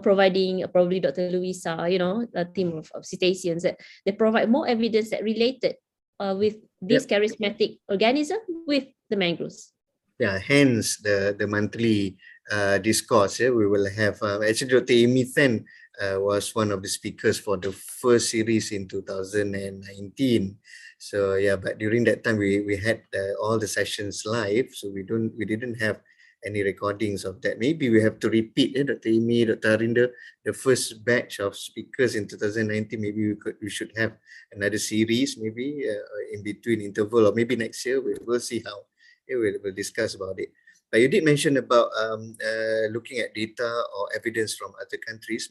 providing probably Dr. Louisa, a team of cetaceans, that they provide more evidence that related with this charismatic organism with the mangroves.
Yeah, hence the monthly discourse. We will have actually Dr. Amy Then was one of the speakers for the first series in 2019. So yeah, but during that time we had all the sessions live, so we didn't have any recordings of that. Maybe we have to repeat. Dr. Amy, Dr. Arinda, the first batch of speakers in 2019. Maybe we should have another series, maybe in between interval, or maybe next year. We'll see how. We'll discuss about it. But you did mention about looking at data or evidence from other countries.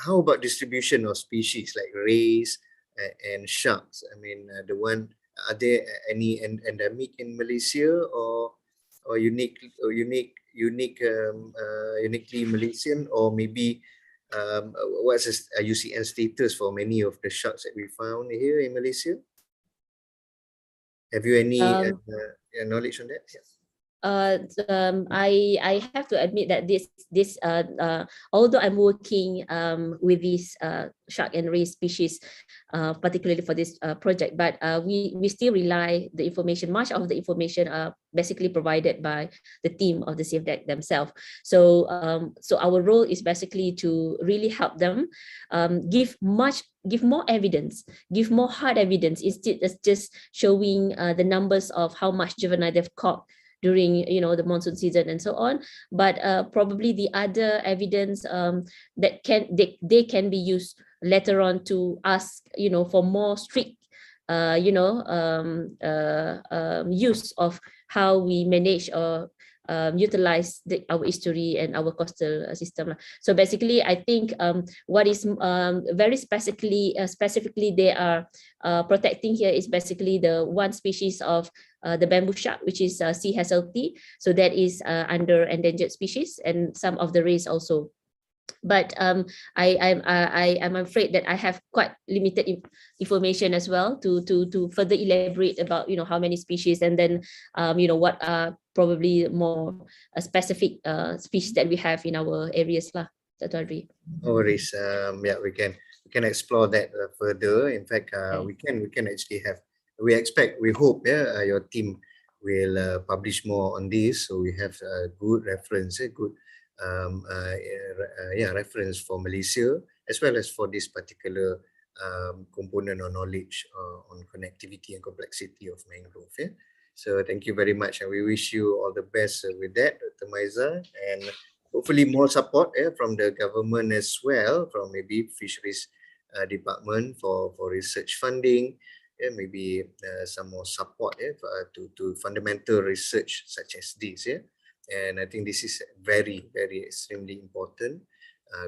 How about distribution of species like rays and sharks? I mean, are there any endemic in Malaysia or uniquely Malaysian, or maybe what's the IUCN status for many of the sharks that we found here in Malaysia? Have you any knowledge on that? Yes.
I have to admit that this although I'm working with these shark and ray species, particularly for this project, but we still rely the information. Much of the information are basically provided by the team of the SafeDeck themselves. So our role is basically to really help them give more evidence, give more hard evidence, instead of just showing the numbers of how much juvenile they've caught during the monsoon season and so on, but probably the other evidence that they can be used later on to ask for more strict use of how we manage or utilize our history and our coastal system. So basically, I think what is very specifically they are protecting here is basically the one species of the bamboo shark, which is sea hazeltee. So that is under endangered species, and some of the rays also. But I'm afraid that I have quite limited information as well to further elaborate about how many species, and then what are probably more specific species that we have in our areas lah. Dr. Adri.
No worries. Yeah, we can explore that further. In fact, we can actually have. We hope your team will publish more on this, so we have a good reference, good reference for Malaysia, as well as for this particular component or knowledge on connectivity and complexity of mangrove. So thank you very much, and we wish you all the best with that, Dr. Maizah, and hopefully more support from the government as well, from maybe fisheries department for research funding, maybe some more support to fundamental research such as this. And I think this is very, very extremely important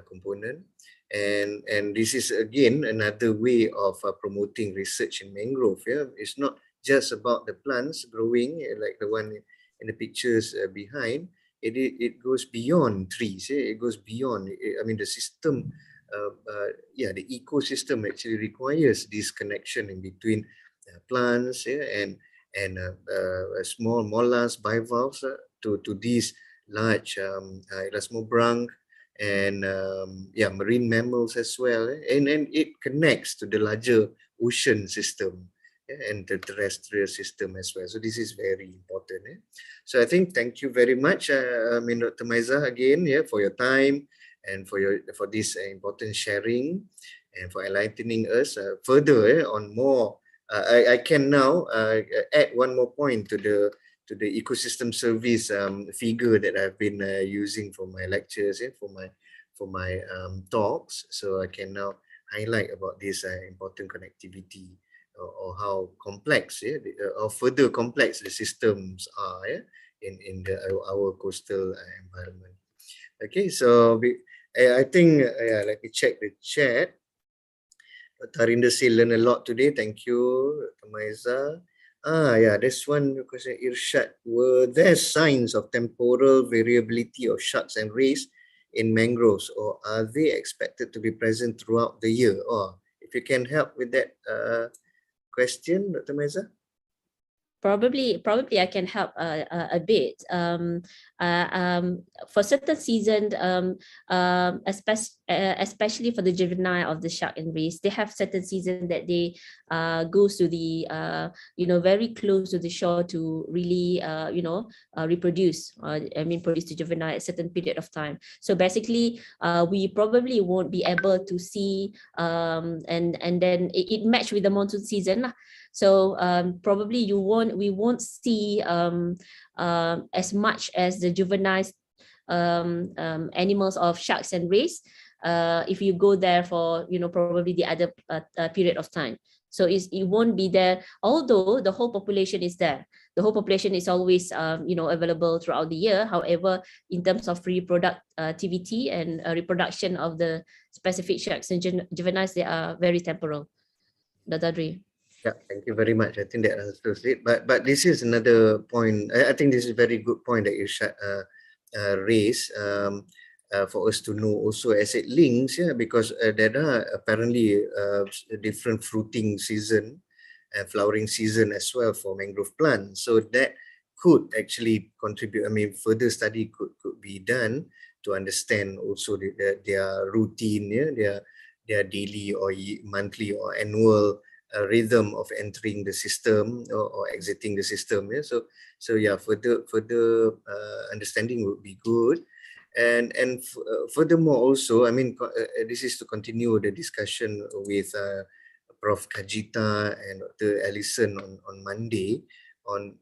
component. And this is again another way of promoting research in mangrove. It's not just about the plants growing like the one in the pictures behind. It goes beyond trees. It goes beyond. I mean, the system, the ecosystem actually requires this connection in between plants and small mollusks, bivalves to these large elasmobranch and marine mammals as well, and it connects to the larger ocean system. and the terrestrial system as well. So this is very important. So I think thank you very much, Dr. Maizah, again, for your time and for this important sharing and for enlightening us further on more. I can now add one more point to the ecosystem service figure that I've been using for my lectures, for my talks. So I can now highlight about this important connectivity, or how complex, or further complex the systems are, in our coastal environment. Okay, so I think let me check the chat. Tarinda say learn a lot today. Thank you, Maizah. Yeah, this one question, Irshad. Were there signs of temporal variability of sharks and rays in mangroves, or are they expected to be present throughout the year? Or if you can help with that question, Dr. Maizah?
Probably I can help a bit. For certain seasons, especially for the juvenile of the shark and rays, they have certain seasons that they goes to the very close to the shore to really reproduce. Produce the juvenile at a certain period of time. So basically, we probably won't be able to see, and then it match with the monsoon season lah. So probably we won't see as much as the juvenile animals of sharks and rays if you go there for probably the other period of time. So it won't be there, although the whole population is there. The whole population is always available throughout the year. However, in terms of reproductivity and reproduction of the specific sharks and juveniles, they are very temporal. Dr. Adri.
Yeah, thank you very much. I think that answers it. But this is another point. I think this is a very good point that you raised for us to know also as it links, because there are apparently different fruiting season and flowering season as well for mangrove plants. So that could actually contribute. Further study could be done to understand also their routine, their daily or monthly or annual rhythm of entering the system or exiting the system. So yeah, further understanding would be good. And furthermore also, this is to continue the discussion with Prof. Kajita and Dr. Allison on Monday on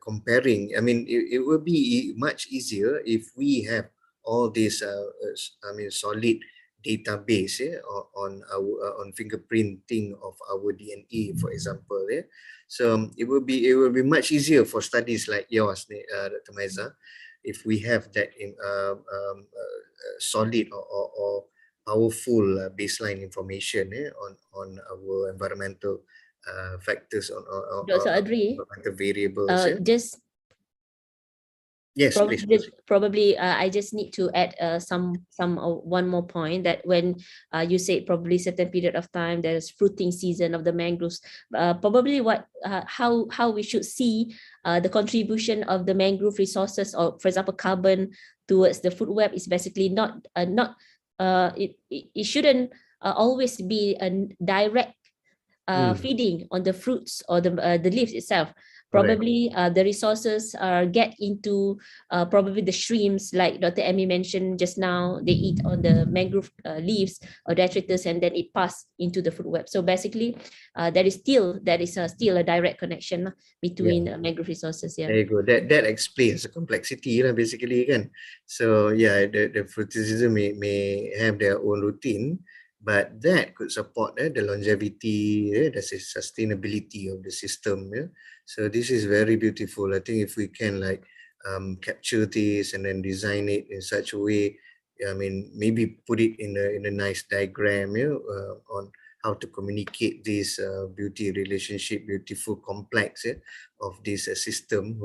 comparing. It will be much easier if we have all this solid database on fingerprinting of our DNA, for example. So it will be much easier for studies like yours, Dr. Maizah, if we have that in solid or powerful baseline information on our environmental factors, on
Dr. Adri,
environmental variables.
Just
yes,
probably I just need to add one more point, that when you said probably certain period of time there's fruiting season of the mangroves, probably how we should see the contribution of the mangrove resources, or for example carbon, towards the food web is basically it shouldn't always be a direct feeding on the fruits or the leaves itself. Probably the resources get into probably the streams, like Dr. Emmy mentioned just now. They eat on the mangrove leaves or detritus, and then it pass into the food web. So basically, there is still a direct connection between mangrove resources. Yeah.
There you go. That explains the complexity, basically, kan. So yeah, the fruitism may have their own routine, but that could support the longevity, the sustainability of the system. So this is very beautiful. I think if we can capture this and then design it in such a way, maybe put it in a nice diagram, on how to communicate this beautiful complex of this system.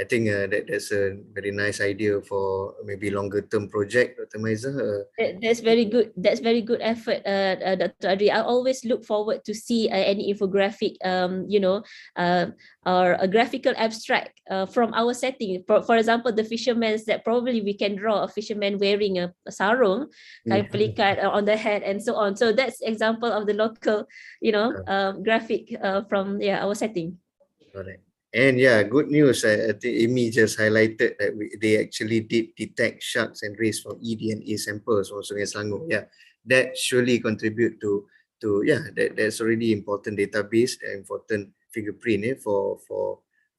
I think that's a very nice idea for maybe longer term project, Dr. Maizah.
That's very good. That's very good effort, Dr. Adri. I always look forward to see any infographic, or a graphical abstract from our setting. For example, the fishermen's, that probably we can draw a fisherman wearing a sarung, kain pelikat on the head, and so on. So that's example of the local, graphic from our setting.
Correct. And yeah, good news. I think Amy just highlighted that they actually did detect sharks and rays from eDNA samples from Sungai Selangor. Yeah, that surely contribute to that's already important database, important fingerprint for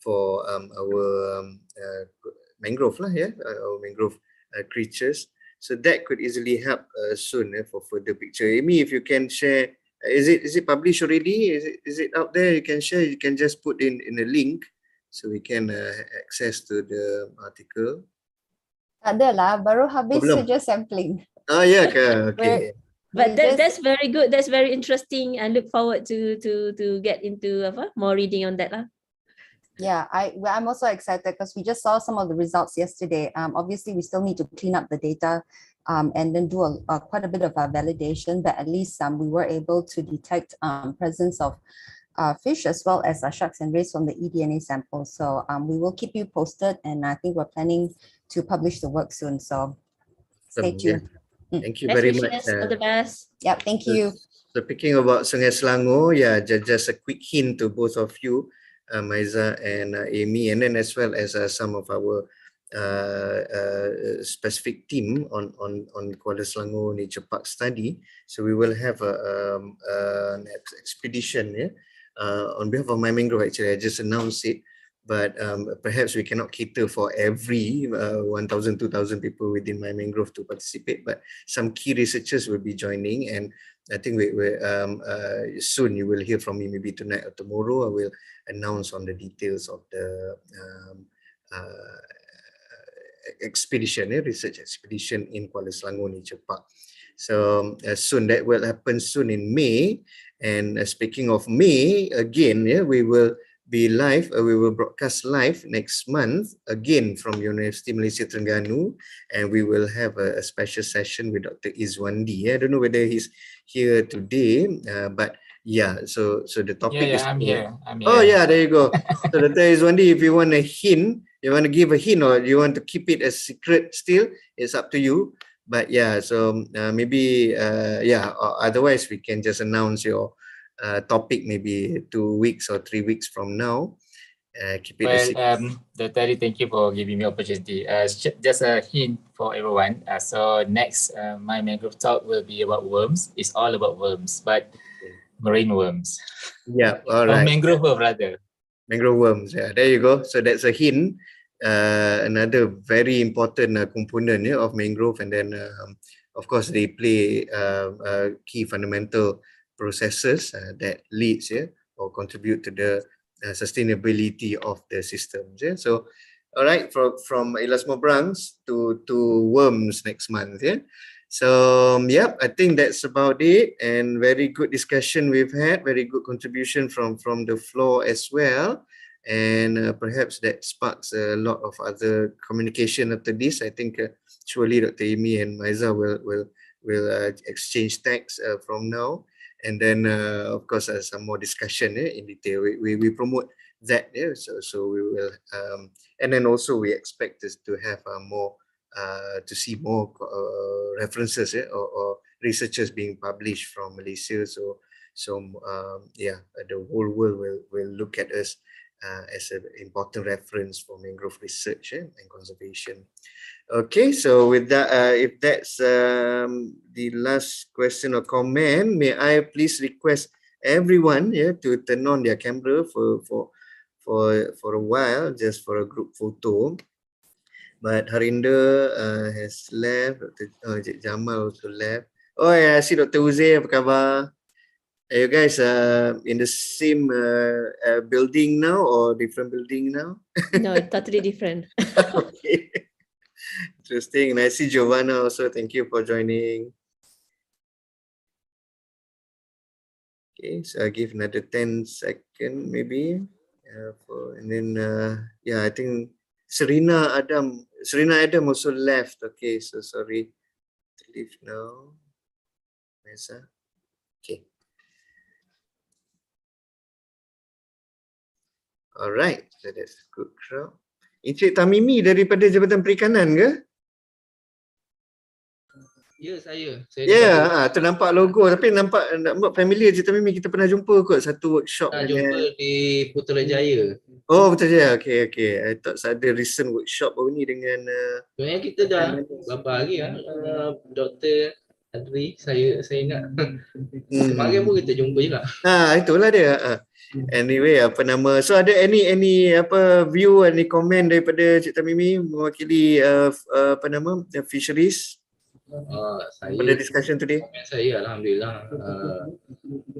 our mangrove lah, our mangrove creatures. So that could easily help soon for further picture. Amy, if you can share. Is it published already? Is it out there? You can share. You can just put in a link so we can access to the article.
Ada lah, baru habis
Belum.
saja sampling.
Oh yeah, okay.
But that's very good. That's very interesting. I look forward to get into more reading on that lah.
Yeah, I'm also excited because we just saw some of the results yesterday. Obviously, we still need to clean up the data and then do quite a bit of validation, but at least we were able to detect presence of fish as well as sharks and rays from the eDNA sample. So we will keep you posted, and I think we're planning to publish the work soon. So stay tuned.
Thank you very much.
All the best.
Yeah, thank you.
So speaking about Sungai Selangor, just a quick hint to both of you, Maizah and Amy, and then as well as some of our specific team on Kuala Selangor Nature Park study. So we will have an expedition on behalf of MyMangrove. Actually, I just announced it, but perhaps we cannot cater for every 1,000, 2,000 people within MyMangrove to participate, but some key researchers will be joining, and I think soon you will hear from me, maybe tonight or tomorrow. I will announce on the details of the research expedition in Kuala Selangor Nature Park. So soon, that will happen soon in May. And speaking of May, again, we will be live. We will broadcast live next month again from University Malaysia Terengganu, and we will have a special session with Dr. Izwandi. I don't know whether he's here today, but yeah. So the topic is.
I'm here.
Oh yeah, there you go. So Dr. Izwandi, if you want a hint, you want to give a hint, or you want to keep it a secret still, it's up to you. But yeah, so maybe or otherwise we can just announce your topic maybe 2 weeks or 3 weeks from now. Keep it a secret.
Dr. thank you for giving me opportunity. Just a hint for everyone. So next MyMangrove talk will be about worms. It's all about worms, but marine worms.
Yeah, all right.
Mangrove worm rather.
Mangrove worms. Yeah, there you go. So that's a hint. Another very important component of mangrove, and then of course they play key fundamental processes that leads or contribute to the sustainability of the systems. So all right, from elasmobranchs to worms next month. So I think that's about it, and very good discussion we've had, very good contribution from the floor as well. And perhaps that sparks a lot of other communication after this. I think surely Dr. Amy and Maizah will exchange texts from now, and then of course some more discussion in detail. We promote that, so we will, and then also we expect us to have more to see more references or researchers being published from Malaysia. So the whole world will look at us as an important reference for mangrove research and conservation. Okay, so with that, if that's the last question or comment, may I please request everyone to turn on their camera for a while, just for a group photo. But Harinder has left. Encik Jamal also left. Oh yeah, I see Dr. Uzair, apa khabar? Are you guys in the same building now or different building now?
No, totally different.
Okay. Interesting. And I see Giovanna also. Thank you for joining. Okay, so I give another 10 seconds maybe. And then, I think Serena Adam also left. Okay, so sorry to leave now. Maizah. Okay. Alright, so that's a good crowd. Encik Tamimi daripada Jabatan Perikanan ke?
Ya, saya.
Ya, ternampak logo tapi nampak familiar Encik Tamimi, kita pernah jumpa kot satu workshop
Pernah
dengan
jumpa di Putrajaya.
Oh, betul je. Okay. I thought ada recent workshop baru ni dengan
Sebenarnya kita dah berapa hari Dr. Adri, saya ingat. Kemarin pun kita jumpa juga.
Itulah dia. Anyway, apa nama? So ada any apa view, any comment daripada Cik Tamimi mewakili apa nama fisheries? Pada discussion today.
Saya alhamdulillah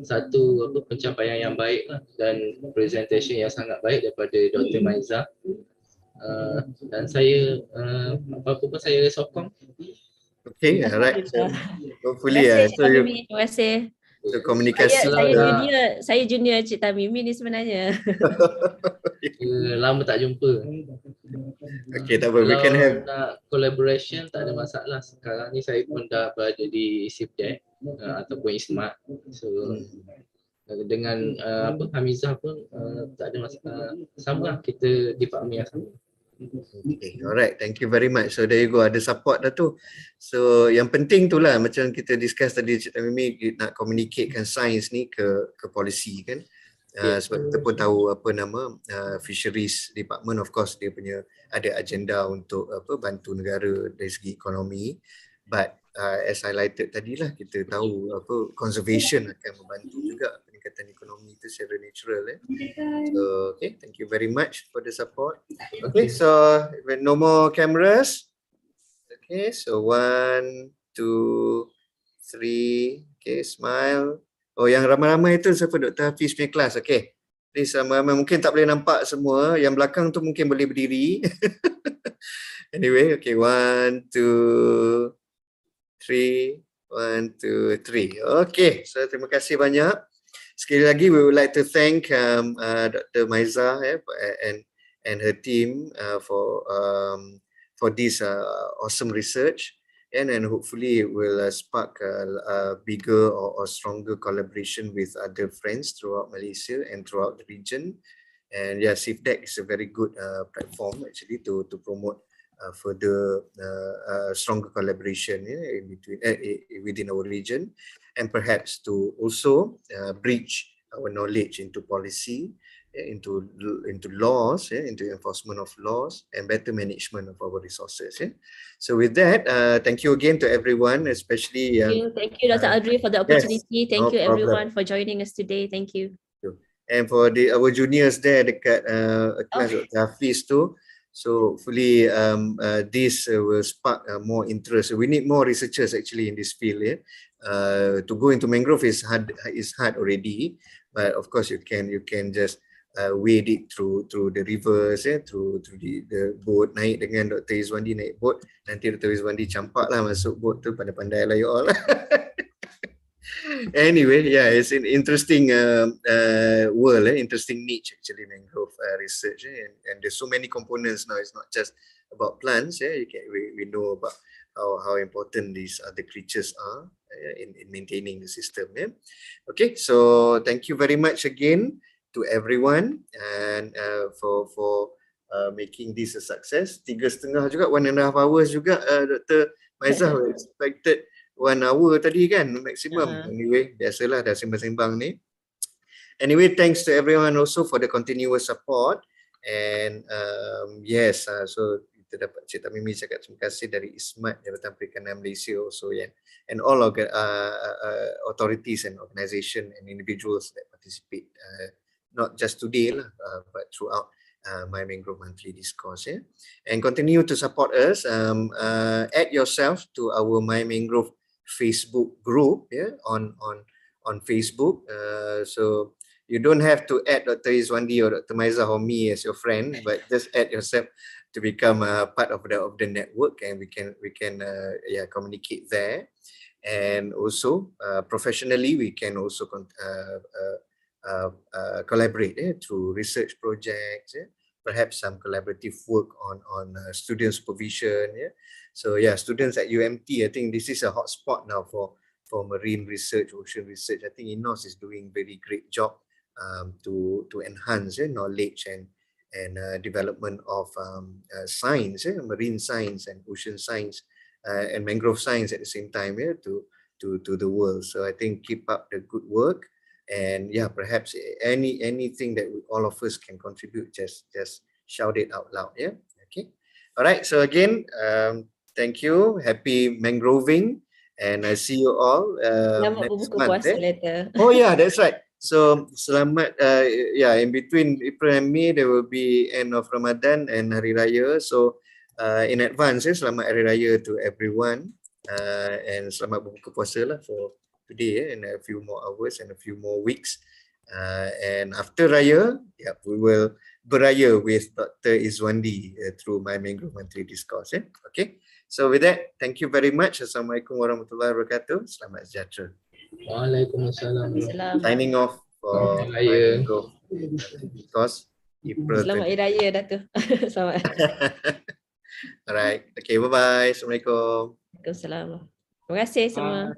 satu pencapaian yang baik dan presentation yang sangat baik daripada Dr. Maizah. Dan saya apa-apa pun saya sokong.
Okay, alright. So, hopefully
Terima kasih.
So komunikasi
saya junior Cik Tamimi ni sebenarnya.
Lama tak jumpa.
Okay, tak apa. We can have
nak collaboration tak ada masalah. Sekarang ni saya pun dah berada di SIPDEC ataupun ISMAT. So dengan Hamizah pun tak ada masalah. Sama lah, kita department yang sama.
Okay, alright, thank you very much. So there you go, ada support dah tu. So yang penting tu lah, macam kita discuss tadi Cik Tamimi, nak communicatekan sains ni ke polisi kan. Sebab kita pun tahu apa nama fisheries department, of course dia punya ada agenda untuk apa bantu negara dari segi ekonomi, but as highlighted tadi lah, kita tahu apa conservation akan membantu juga peningkatan ekonomi itu secara natural. So okay, thank you very much for the support. Okay, so no more cameras. Okay, so 1, 2, 3. Okay, smile. Oh, yang ramai-ramai itu siapa? Dr. Hafiz punya kelas. Okay, please ramai-ramai, mungkin tak boleh nampak semua. Yang belakang tu mungkin boleh berdiri. Anyway, okay, 1, 2, 3. 1, 2, 3. Okay, so terima kasih banyak. Sekali lagi, we would like to thank Dr. Maizah and her team for this awesome research, and hopefully it will spark a bigger or stronger collaboration with other friends throughout Malaysia and throughout the region. And yeah, SIFDEC is a very good platform actually to promote further stronger collaboration in between within our region, and perhaps to also bridge our knowledge into policy, into laws, into enforcement of laws, and better management of our resources. So with that, thank you again to everyone, especially
thank you Dr. Adri for the opportunity. Thank you everyone for joining us today. Thank you.
And for our juniors there dekat kelas Dr. Hafiz tu, so hopefully this will spark more interest. We need more researchers actually in this field. To go into mangrove is hard already, but of course you can just wade it through the rivers, through the boat, naik dengan Dr. Izwandi naik boat, nanti Dr. Izwandi campak lah masuk boat tu, pandai-pandai lah you all. Anyway, yeah, it's an interesting world, interesting niche actually, mangrove research, and there's so many components now. It's not just about plants. We know about how important these other creatures are in maintaining the system. Okay, so thank you very much again to everyone, and for making this a success. 3.5 juga, 1.5 hours juga, Dr. Maizah expected 1 hour tadi kan maximum. Anyway, biasalah dah sembang-sembang ni. Anyway, thanks to everyone also for the continuous support, and yes, so kita dapat Cik Tamimi cakap terima kasih dari ISMAT, Jabatan Perikanan Malaysia also, and all authorities and organisation and individuals that participate, not just today lah, but throughout MyMangrove monthly discourse, and continue to support us. Add yourself to our MyMangrove Facebook group, on Facebook. So you don't have to add Dr. Izwandi or Dr. Maizah or me as your friend, but just add yourself to become a part of the network, and we can communicate there. And also professionally, we can also collaborate through research projects, perhaps some collaborative work on student supervision. Yeah, so yeah, students at UMT, I think this is a hotspot now for marine research, ocean research. I think INOS is doing very great job to enhance knowledge and development of science, marine science and ocean science and mangrove science at the same time, to the world. So I think keep up the good work, and yeah, perhaps anything that all of us can contribute, just shout it out loud. Yeah. Okay. All right. So again, thank you. Happy mangroving, and I see you all
Selamat
next
berbuka
month.
puasa later.
Oh yeah, that's right. So selamat, yeah, in between April and May there will be end of Ramadan and Hari Raya. So in advance, selamat Hari Raya to everyone, and selamat berbuka puasa lah for today, and a few more hours and a few more weeks. And after Raya, yeah, we will beraya with Dr. Izwandi through MyMangrove Monthly Discourse. Okay. So with that, thank you very much. Assalamualaikum warahmatullahi wabarakatuh. Selamat sejahtera.
Waalaikumsalam.
Signing off for MyMangrove Discourse.
Selamat Hari Raya Dato'. Selamat.
Alright. Okay, bye-bye. Assalamualaikum.
Waalaikumsalam. Terima kasih semua.